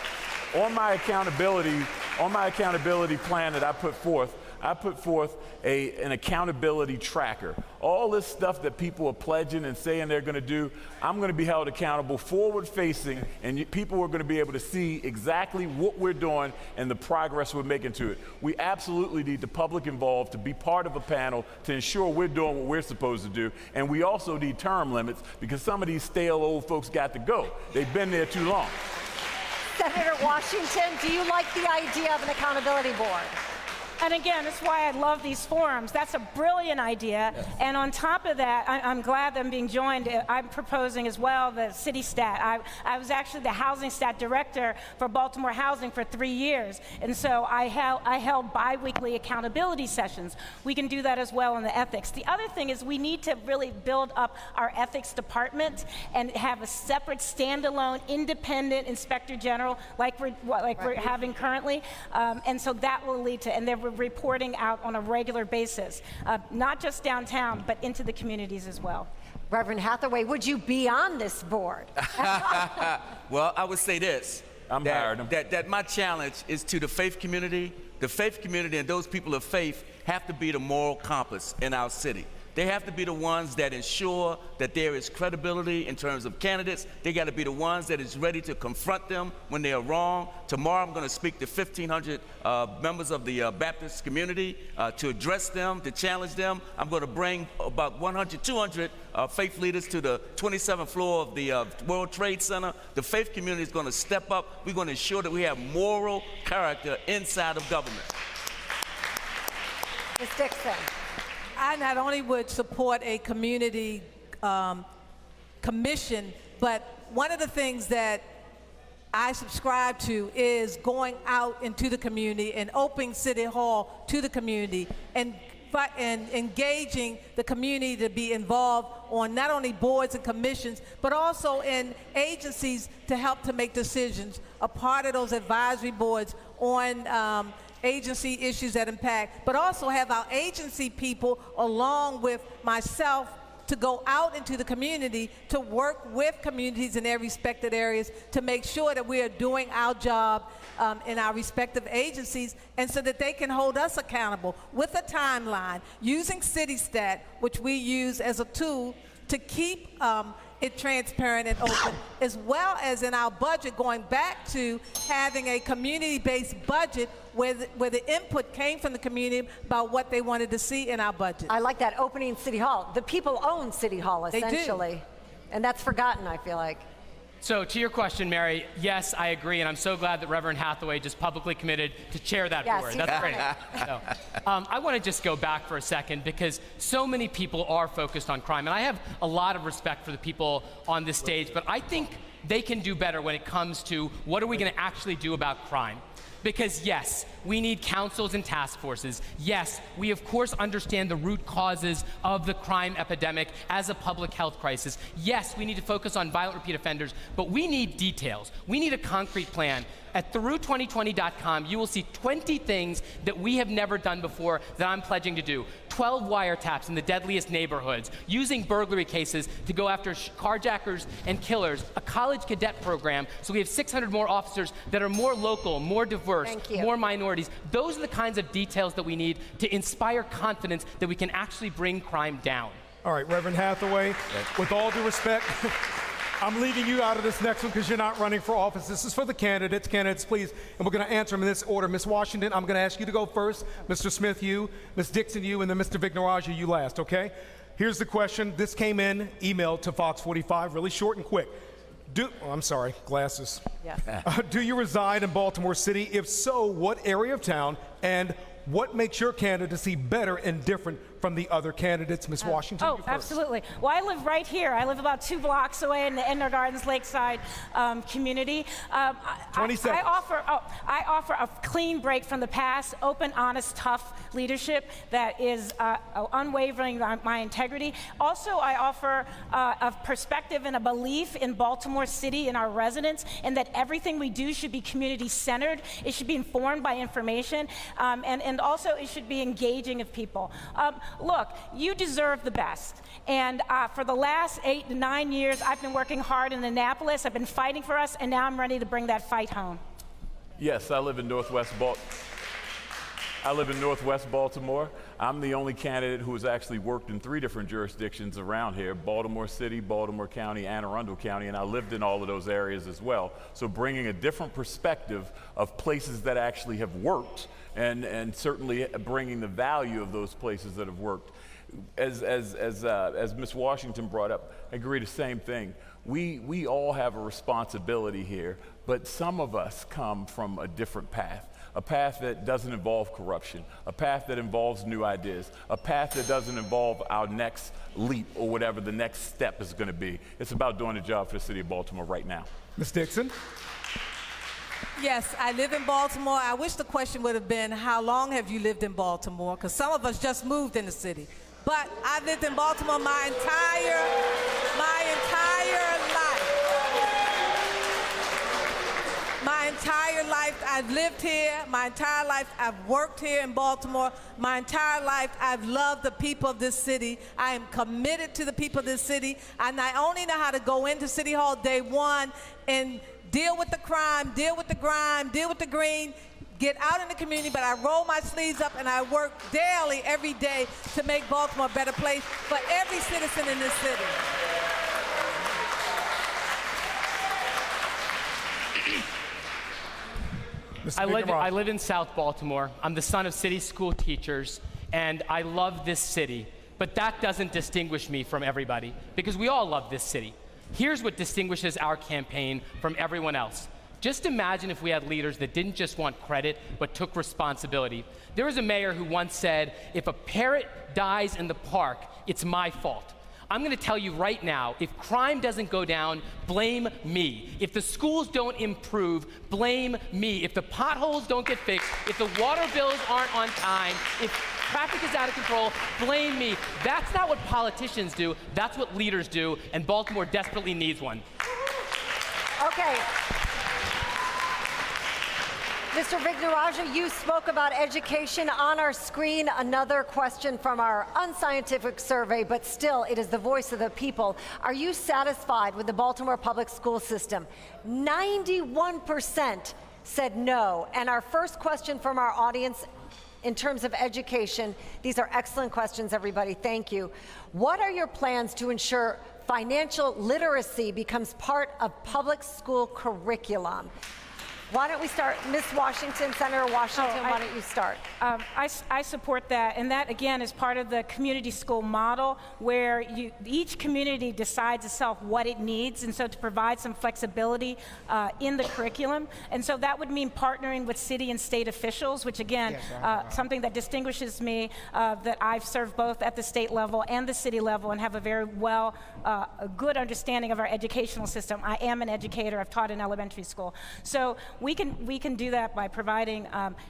On my accountability plan that I put forth an accountability tracker. All this stuff that people are pledging and saying they're going to do, I'm going to be held accountable, forward-facing, and people are going to be able to see exactly what we're doing and the progress we're making to it. We absolutely need the public involved to be part of a panel to ensure we're doing what we're supposed to do, and we also need term limits because some of these stale old folks got to go. They've been there too long. Senator Washington, do you like the idea of an accountability board? And again, that's why I love these forums. That's a brilliant idea. Yes. And on top of that, I'm glad that I'm being joined. I'm proposing as well the city stat. I was actually the housing stat director for Baltimore Housing for 3 years. And so I held bi-weekly accountability sessions. We can do that as well in the ethics. The other thing is we need to really build up our ethics department and have a separate standalone independent inspector general like we're having currently. And so that will lead to, and they're reporting out on a regular basis, not just downtown, but into the communities as well. Reverend Hathaway, would you be on this board? Well, I would say this. I'm hired. That my challenge is to the faith community. The faith community and those people of faith have to be the moral compass in our city. They have to be the ones that ensure that there is credibility in terms of candidates. They got to be the ones that is ready to confront them when they are wrong. Tomorrow I'm going to speak to 1,500 members of the Baptist community to address them, to challenge them. I'm going to bring about 100, 200 faith leaders to the 27th floor of the World Trade Center. The faith community is going to step up. We're going to ensure that we have moral character inside of government. Ms. Dixon. I not only would support a community commission, but one of the things that I subscribe to is going out into the community and opening City Hall to the community and engaging the community to be involved on not only boards and commissions, but also in agencies to help to make decisions, a part of those advisory boards on agency issues that impact, but also have our agency people along with myself to go out into the community to work with communities in their respective areas to make sure that we are doing our job in our respective agencies, and so that they can hold us accountable with a timeline using CityStat, which we use as a tool to keep it transparent and open, as well as in our budget going back to having a community-based budget where the input came from the community about what they wanted to see in our budget. I like that, opening City Hall. The people own City Hall, essentially. They do. And that's forgotten, I feel like. So to your question, Mary, yes, I agree, and I'm so glad that Reverend Hathaway just publicly committed to chair that board. That's great. So, I want to just go back for a second because so many people are focused on crime, and I have a lot of respect for the people on this stage, but I think they can do better when it comes to what are we going to actually do about crime. Because yes, we need councils and task forces. Yes, we of course understand the root causes of the crime epidemic as a public health crisis. Yes, we need to focus on violent repeat offenders, but we need details. We need a concrete plan. At through2020.com, you will see 20 things that we have never done before that I'm pledging to do. 12 wiretaps in the deadliest neighborhoods, using burglary cases to go after carjackers and killers, a college cadet program, so we have 600 more officers that are more local, more diverse, more minorities. Those are the kinds of details that we need to inspire confidence that we can actually bring crime down. All right, Reverend Hathaway, with all due respect, I'm leaving you out of this next one because you're not running for office. This is for the candidates. Candidates, please. And we're going to answer them in this order. Ms. Washington, I'm going to ask you to go first. Mr. Smith, you. Ms. Dixon, you. And then Mr. Vignarajah, you last, okay? Here's the question. This came in, emailed to Fox45, really short and quick. I'm sorry, glasses. Yes. Do you reside in Baltimore City? If so, what area of town? And what makes your candidacy better and different from the other candidates? Ms. Washington, you first. Absolutely. Well, I live right here. I live about 2 blocks away in the Ender Gardens Lakeside community. 20 seconds. I offer a clean break from the past, open, honest, tough leadership that is unwavering on my integrity. Also, I offer a perspective and a belief in Baltimore City and our residents, and that everything we do should be community-centered. It should be informed by information, and also it should be engaging of people. Look, you deserve the best. And for the last 8 to 9 years, I've been working hard in Annapolis. I've been fighting for us, and now I'm ready to bring that fight home. Yes, I live in Northwest Baltimore. I'm the only candidate who has actually worked in 3 different jurisdictions around here: Baltimore City, Baltimore County, Anne Arundel County, and I lived in all of those areas as well. So bringing a different perspective of places that actually have worked, and certainly bringing the value of those places that have worked. As Ms. Washington brought up, I agree the same thing. We all have a responsibility here, but some of us come from a different path. A path that doesn't involve corruption, a path that involves new ideas, a path that doesn't involve our next leap or whatever the next step is going to be. It's about doing a job for the city of Baltimore right now. Ms. Dixon? Yes, I live in Baltimore. I wish the question would have been, how long have you lived in Baltimore? Because some of us just moved in the city. But I've lived in Baltimore my entire life. My entire life I've lived here. My entire life I've worked here in Baltimore. My entire life I've loved the people of this city. I am committed to the people of this city. I not only know how to go into City Hall day one and deal with the crime, deal with the grime, deal with the green, get out in the community, but I roll my sleeves up and I work daily, every day, to make Baltimore a better place for every citizen in this city. I live in South Baltimore. I'm the son of city school teachers, and I love this city. But that doesn't distinguish me from everybody, because we all love this city. Here's what distinguishes our campaign from everyone else. Just imagine if we had leaders that didn't just want credit, but took responsibility. There was a mayor who once said, if a parrot dies in the park, it's my fault. I'm going to tell you right now, if crime doesn't go down, blame me. If the schools don't improve, blame me. If the potholes don't get fixed, if the water bills aren't on time, if traffic is out of control, blame me. That's not what politicians do. That's what leaders do, and Baltimore desperately needs one. Okay. Mr. Vignarajah, you spoke about education. On our screen, another question from our unscientific survey, but still, it is the voice of the people. Are you satisfied with the Baltimore public school system? 91% said no. And our first question from our audience in terms of education, these are excellent questions, everybody. Thank you. What are your plans to ensure financial literacy becomes part of public school curriculum? Why don't we start, Ms. Washington, Senator Washington, why don't you start? I support that, and that, again, is part of the community school model, where each community decides itself what it needs, and so to provide some flexibility in the curriculum. And so that would mean partnering with city and state officials, which, again, something that distinguishes me, that I've served both at the state level and the city level and have a very a good understanding of our educational system. I am an educator. I've taught in elementary school. So we can do that by providing,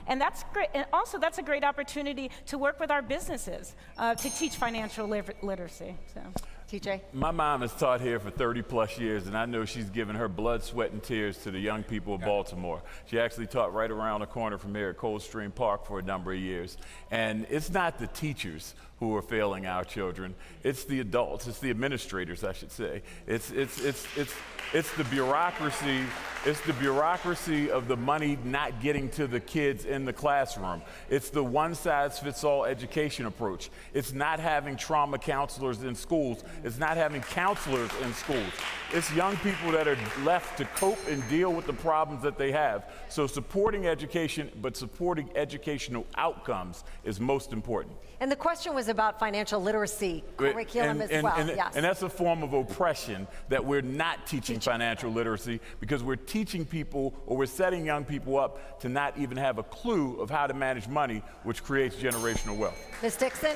and that's great. And also, that's a great opportunity to work with our businesses to teach financial literacy. So. TJ? My mom has taught here for 30 plus years, and I know she's given her blood, sweat, and tears to the young people of Baltimore. She actually taught right around the corner from here at Coldstream Park for a number of years. And it's not the teachers who are failing our children. It's the adults. It's the administrators, I should say. It's the bureaucracy. It's the bureaucracy of the money not getting to the kids in the classroom. It's the one-size-fits-all education approach. It's not having trauma counselors in schools. It's not having counselors in schools. It's young people that are left to cope and deal with the problems that they have. So supporting education, but supporting educational outcomes is most important. And the question was about financial literacy curriculum as well. Yes. And that's a form of oppression that we're not teaching financial literacy, because we're teaching people, or we're setting young people up to not even have a clue of how to manage money, which creates generational wealth. Ms. Dixon?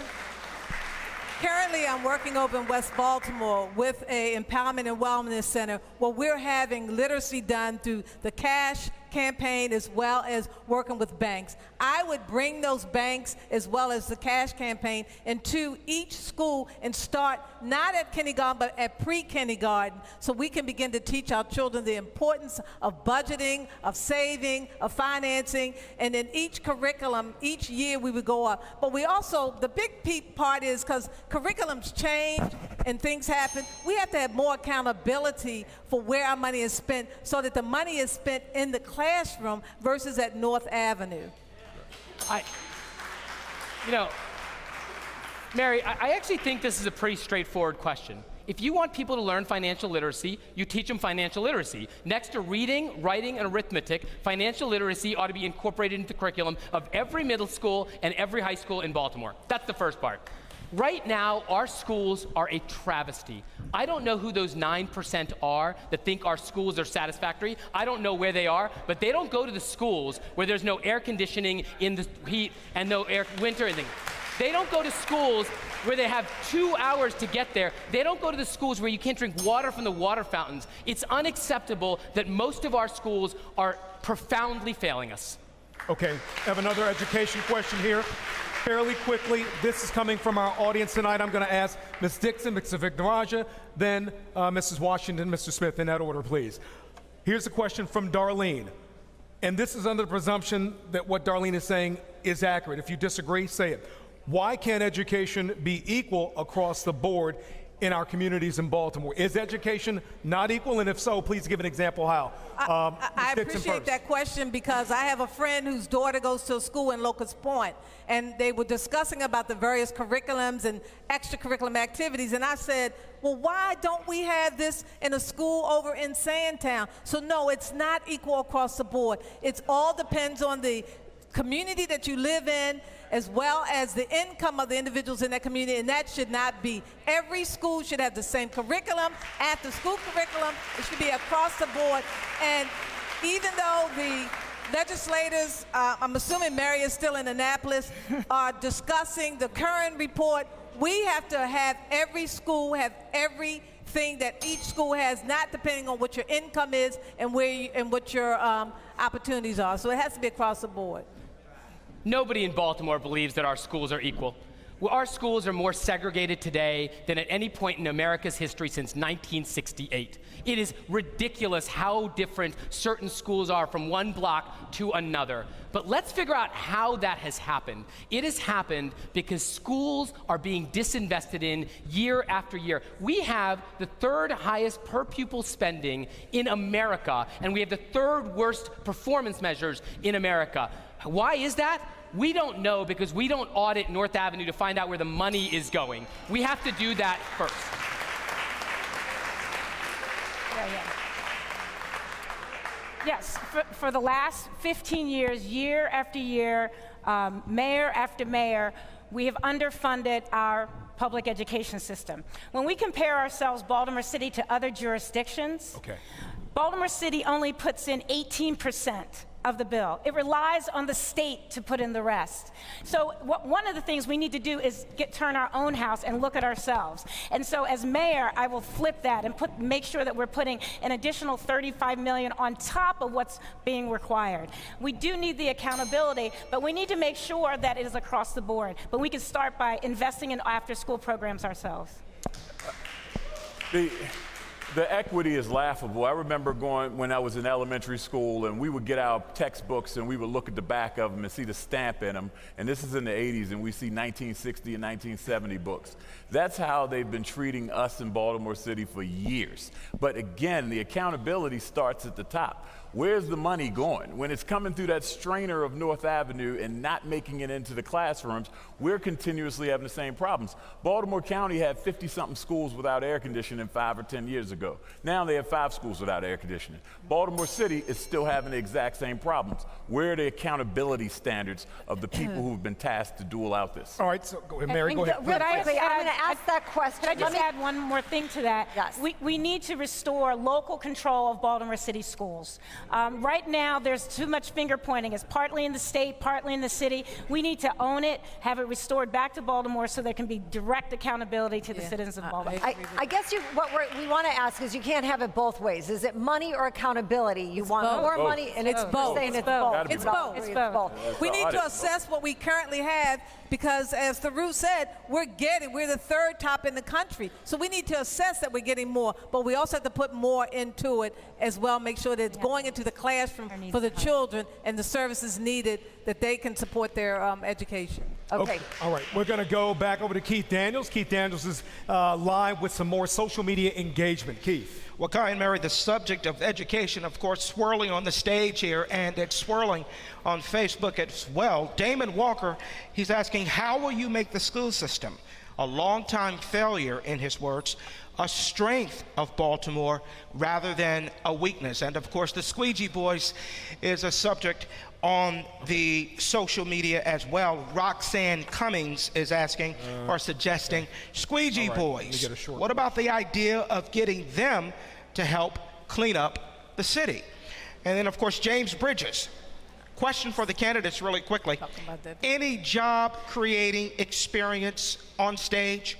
Currently, I'm working over in West Baltimore with a Empowerment and Wellness Center where we're having literacy done through the cash campaign as well as working with banks. I would bring those banks as well as the cash campaign into each school and start not at kindergarten but at pre-kindergarten, so we can begin to teach our children the importance of budgeting, of saving, of financing, and in each curriculum, each year we would go up. But we also, the big part is because curriculums change and things happen, we have to have more accountability for where our money is spent so that the money is spent in the classroom versus at North Avenue. Mary, I actually think this is a pretty straightforward question. If you want people to learn financial literacy, you teach them financial literacy. Next to reading, writing, and arithmetic, financial literacy ought to be incorporated into the curriculum of every middle school and every high school in Baltimore. That's the first part. Right now, our schools are a travesty. I don't know who those 9% are that think our schools are satisfactory. I don't know where they are, but they don't go to the schools where there's no air conditioning in the heat and no winter and things. They don't go to schools where they have 2 hours to get there. They don't go to the schools where you can't drink water from the water fountains. It's unacceptable that most of our schools are profoundly failing us. Okay, I have another education question here. Fairly quickly, this is coming from our audience tonight. I'm going to ask Ms. Dixon, Mr. Vignaraja, then Mrs. Washington, Mr. Smith, in that order, please. Here's a question from Darlene. And this is under the presumption that what Darlene is saying is accurate. If you disagree, say it. Why can't education be equal across the board in our communities in Baltimore? Is education not equal? And if so, please give an example how. I appreciate that question because I have a friend whose daughter goes to a school in Locust Point, and they were discussing about the various curriculums and extracurricular activities, and I said, well, why don't we have this in a school over in Sandtown? So no, it's not equal across the board. It all depends on the community that you live in, as well as the income of the individuals in that community, and that should not be. Every school should have the same curriculum, after school curriculum. It should be across the board. And even though the legislators, I'm assuming Mary is still in Annapolis, are discussing the current report, we have to have every school have everything that each school has, not depending on what your income is and what your opportunities are. So it has to be across the board. Nobody in Baltimore believes that our schools are equal. Well, our schools are more segregated today than at any point in America's history since 1968. It is ridiculous how different certain schools are from one block to another. But let's figure out how that has happened. It has happened because schools are being disinvested in year after year. We have the third highest per pupil spending in America, and we have the third worst performance measures in America. Why is that? We don't know because we don't audit North Avenue to find out where the money is going. We have to do that first. Yes, for the last 15 years, year after year, mayor after mayor, we have underfunded our public education system. When we compare ourselves, Baltimore City, to other jurisdictions, Baltimore City only puts in 18% of the bill. It relies on the state to put in the rest. So one of the things we need to do is turn our own house and look at ourselves. And so as mayor, I will flip that and make sure that we're putting an additional $35 million on top of what's being required. We do need the accountability, but we need to make sure that it is across the board. But we can start by investing in after-school programs ourselves. The equity is laughable. I remember going when I was in elementary school, and we would get our textbooks and we would look at the back of them and see the stamp in them. And this is in the 80s, and we see 1960 and 1970 books. That's how they've been treating us in Baltimore City for years. But again, the accountability starts at the top. Where's the money going? When it's coming through that strainer of North Avenue and not making it into the classrooms, we're continuously having the same problems. Baltimore County had 50-something schools without air conditioning 5 or 10 years ago. Now they have 5 schools without air conditioning. Baltimore City is still having the exact same problems. Where are the accountability standards of the people who've been tasked to duel out this? All right, so go ahead, Mary, go ahead. Really quickly, I'm going to ask that question. Could I just add one more thing to that? Yes. We need to restore local control of Baltimore City schools. Right now, there's too much finger pointing. It's partly in the state, partly in the city. We need to own it, have it restored back to Baltimore so there can be direct accountability to the citizens of Baltimore. I guess what we want to ask is you can't have it both ways. Is it money or accountability? You want more money, and it's both. It's both. It's both. It's both. We need to assess what we currently have because, as Tharu said, we're the third top in the country. So we need to assess that we're getting more, but we also have to put more into it as well, make sure that it's going into the classroom for the children and the services needed that they can support their education. Okay. All right, we're going to go back over to Keith Daniels. Keith Daniels is live with some more social media engagement. Keith. Well, Kai and Mary, the subject of education, of course, swirling on the stage here, and it's swirling on Facebook as well. Damon Walker, he's asking, how will you make the school system, a long-time failure, in his words, a strength of Baltimore rather than a weakness? And of course, the Squeegee Boys is a subject on the social media as well. Roxanne Cummings is asking or suggesting, Squeegee Boys, what about the idea of getting them to help clean up the city? And then of course, James Bridges. Question for the candidates really quickly. Any job creating experience on stage?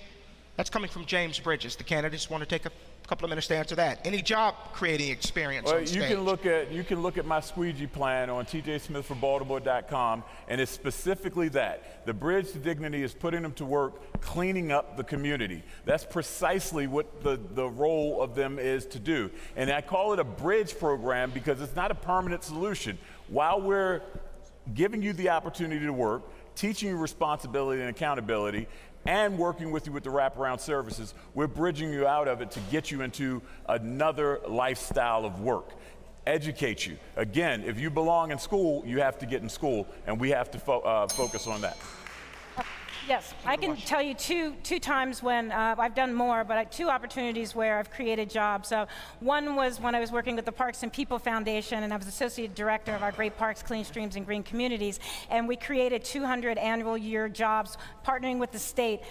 That's coming from James Bridges. The candidates want to take a couple of minutes to answer that. Any job creating experience on stage? You can look at my Squeegee plan on tjsmithforbaltimore.com, and it's specifically that. The Bridge to Dignity is putting them to work cleaning up the community. That's precisely what the role of them is to do. And I call it a bridge program because it's not a permanent solution. While we're giving you the opportunity to work, teaching you responsibility and accountability, and working with you with the wraparound services, we're bridging you out of it to get you into another lifestyle of work. Educate you. Again, if you belong in school, you have to get in school, and we have to focus on that. Yes, I can tell you two times when I've done more, but 2 opportunities where I've created jobs. One was when I was working with the Parks and People Foundation, and I was associate director of our Great Parks, Clean Streams, and Green Communities, and we created 200 annual year jobs, partnering with the state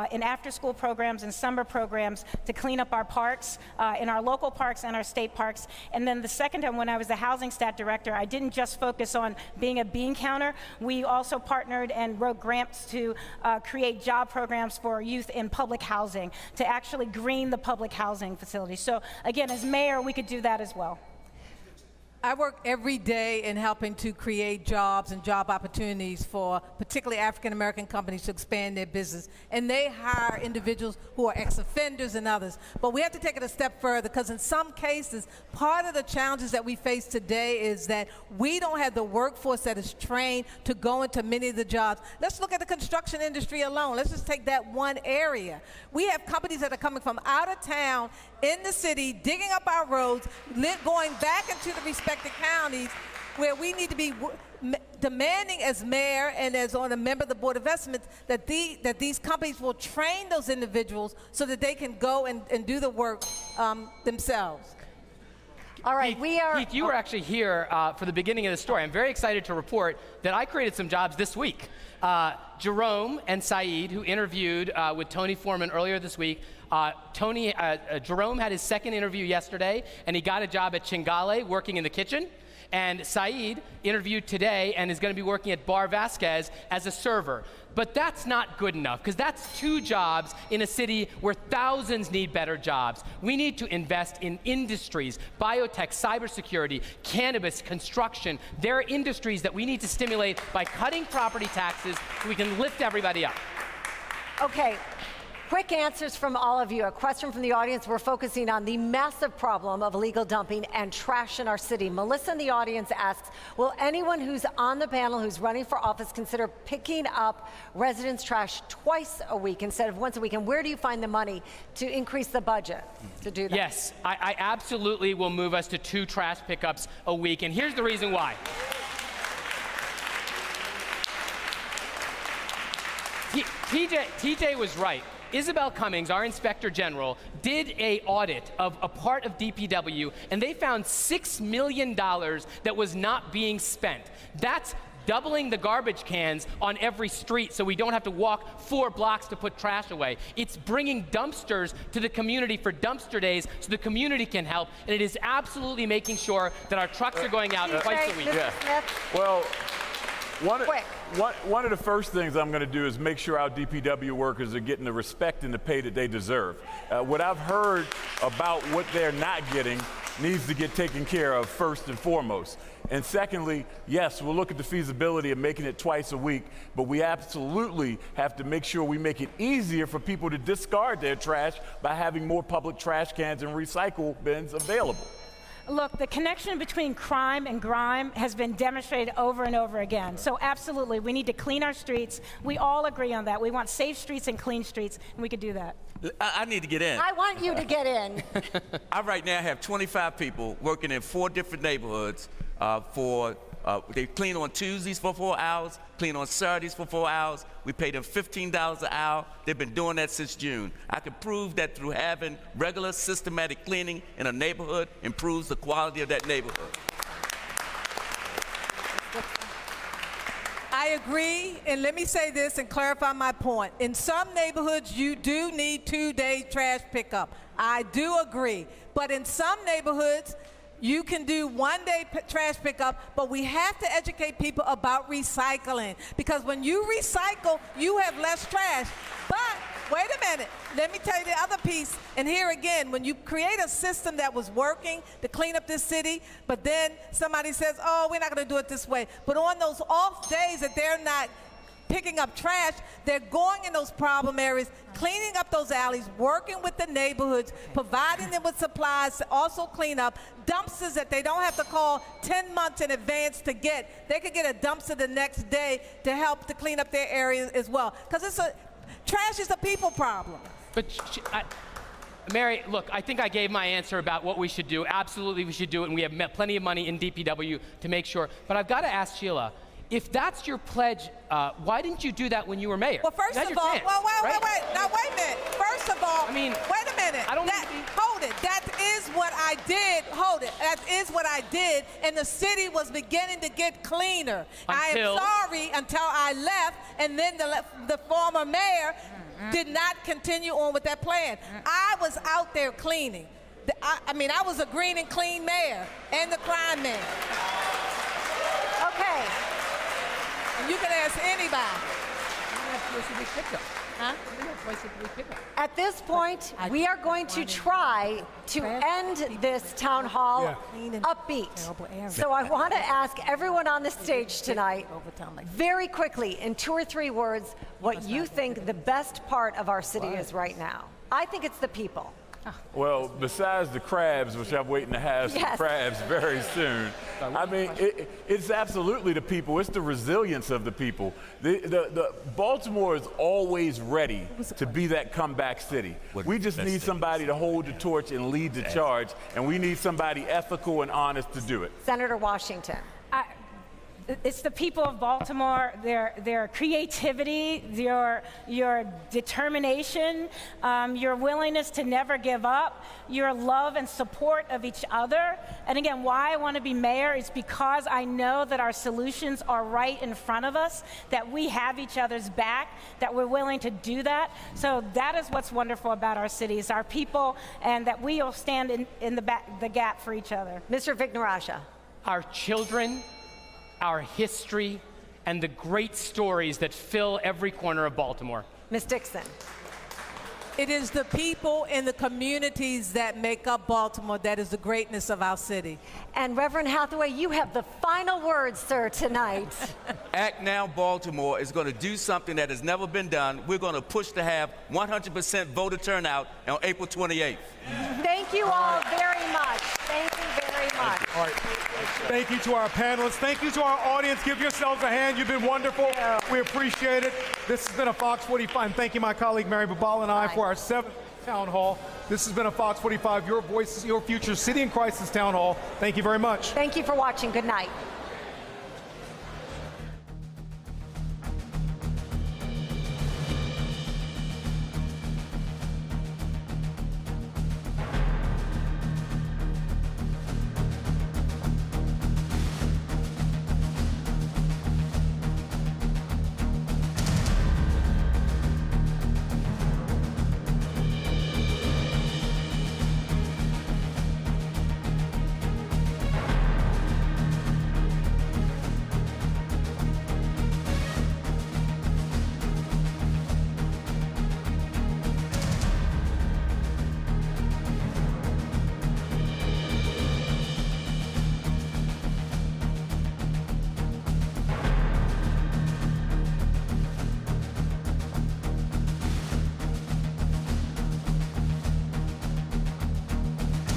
in after-school programs and summer programs to clean up our parks, in our local parks and our state parks. And then the second time, when I was the housing stat director, I didn't just focus on being a bean counter. We also partnered and wrote grants to create job programs for youth in public housing to actually green the public housing facilities. So again, as mayor, we could do that as well. I work every day in helping to create jobs and job opportunities for particularly African-American companies to expand their business. And they hire individuals who are ex-offenders and others. But we have to take it a step further because in some cases, part of the challenges that we face today is that we don't have the workforce that is trained to go into many of the jobs. Let's look at the construction industry alone. Let's just take that one area. We have companies that are coming from out of town in the city, digging up our roads, going back into the respective counties where we need to be demanding as mayor and as on a member of the Board of Investments that these companies will train those individuals so that they can go and do the work themselves. All right, Keith, you were actually here for the beginning of the story. I'm very excited to report that I created some jobs this week. Jerome and Saeed, who interviewed with Tony Foreman earlier this week, Jerome had his second interview yesterday, and he got a job at Chingale working in the kitchen. And Saeed interviewed today and is going to be working at Bar Vasquez as a server. But that's not good enough, because that's 2 jobs in a city where thousands need better jobs. We need to invest in industries, biotech, cybersecurity, cannabis, construction. There are industries that we need to stimulate by cutting property taxes so we can lift everybody up. Okay. Quick answers from all of you. A question from the audience. We're focusing on the massive problem of illegal dumping and trash in our city. Melissa in the audience asks, will anyone who's on the panel who's running for office consider picking up residents' trash twice a week instead of once a week? And where do you find the money to increase the budget to do that? Yes, I absolutely will move us to 2 trash pickups a week, and here's the reason why. TJ was right. Isabel Cummings, our Inspector General, did an audit of a part of DPW, and they found $6 million that was not being spent. That's doubling the garbage cans on every street so we don't have to walk 4 blocks to put trash away. It's bringing dumpsters to the community for dumpster days so the community can help, and it is absolutely making sure that our trucks are going out twice a week. Yeah. Well, one of the first things I'm going to do is make sure our DPW workers are getting the respect and the pay that they deserve. What I've heard about what they're not getting needs to get taken care of first and foremost. And secondly, yes, we'll look at the feasibility of making it twice a week, but we absolutely have to make sure we make it easier for people to discard their trash by having more public trash cans and recycle bins available. Look, the connection between crime and grime has been demonstrated over and over again. So absolutely, we need to clean our streets. We all agree on that. We want safe streets and clean streets, and we could do that. I need to get in. I want you to get in. I right now have 25 people working in 4 different neighborhoods they clean on Tuesdays for 4 hours, clean on Saturdays for 4 hours. We pay them $15 an hour. They've been doing that since June. I can prove that through having regular systematic cleaning in a neighborhood improves the quality of that neighborhood. I agree, and let me say this and clarify my point. In some neighborhoods, you do need 2-day trash pickup. I do agree. But in some neighborhoods, you can do 1-day trash pickup, but we have to educate people about recycling. Because when you recycle, you have less trash. But wait a minute, let me tell you the other piece. And here again, when you create a system that was working to clean up this city, but then somebody says, oh, we're not gonna do it this way. But on those off days that they're not picking up trash, they're going in those problem areas, cleaning up those alleys, working with the neighborhoods, providing them with supplies to also clean up, dumpsters that they don't have to call 10 months in advance to get. They could get a dumpster the next day to help to clean up their areas as well. Because trash is a people problem. But Mary, look, I think I gave my answer about what we should do. Absolutely we should do it, and we have plenty of money in DPW to make sure. But I've got to ask Sheila, if that's your pledge, why didn't you do that when you were mayor? Well, first of all, wait a minute. First of all, I mean, wait a minute. Hold it. That is what I did. Hold it. That is what I did, and the city was beginning to get cleaner. I am sorry until I left, and then the former mayor did not continue on with that plan. I was out there cleaning. I was a green and clean mayor and the crime mayor. Okay. And you can ask anybody. At this point, we are going to try to end this town hall upbeat. So I want to ask everyone on the stage tonight, very quickly, in 2 or 3 words, what you think the best part of our city is right now. I think it's the people. Well, besides the crabs, which I'm waiting to have some crabs very soon, I mean, it's absolutely the people. It's the resilience of the people. The Baltimore is always ready to be that comeback city. We just need somebody to hold the torch and lead the charge, and we need somebody ethical and honest to do it. Senator Washington. It's the people of Baltimore, their creativity, your determination, your willingness to never give up, your love and support of each other. And again, why I want to be mayor is because I know that our solutions are right in front of us, that we have each other's back, that we're willing to do that. So that is what's wonderful about our cities, our people, and that we will stand in the gap for each other. Mr. Vignarajah. Our children, our history, and the great stories that fill every corner of Baltimore. Ms. Dixon. It is the people in the communities that make up Baltimore that is the greatness of our city. And Reverend Hathaway, you have the final words, sir, tonight. Act Now Baltimore is going to do something that has never been done. We're going to push to have 100% voter turnout on April 28th. Thank you all very much. Thank you very much. All right. Thank you to our panelists. Thank you to our audience. Give yourselves a hand. You've been wonderful. We appreciate it. This has been a Fox 45. Thank you, my colleague Mary Babal and I, for our 7th Town Hall. This has been a Fox 45, Your Voice, Your Future City in Crisis Town Hall. Thank you very much. Thank you for watching. Good night.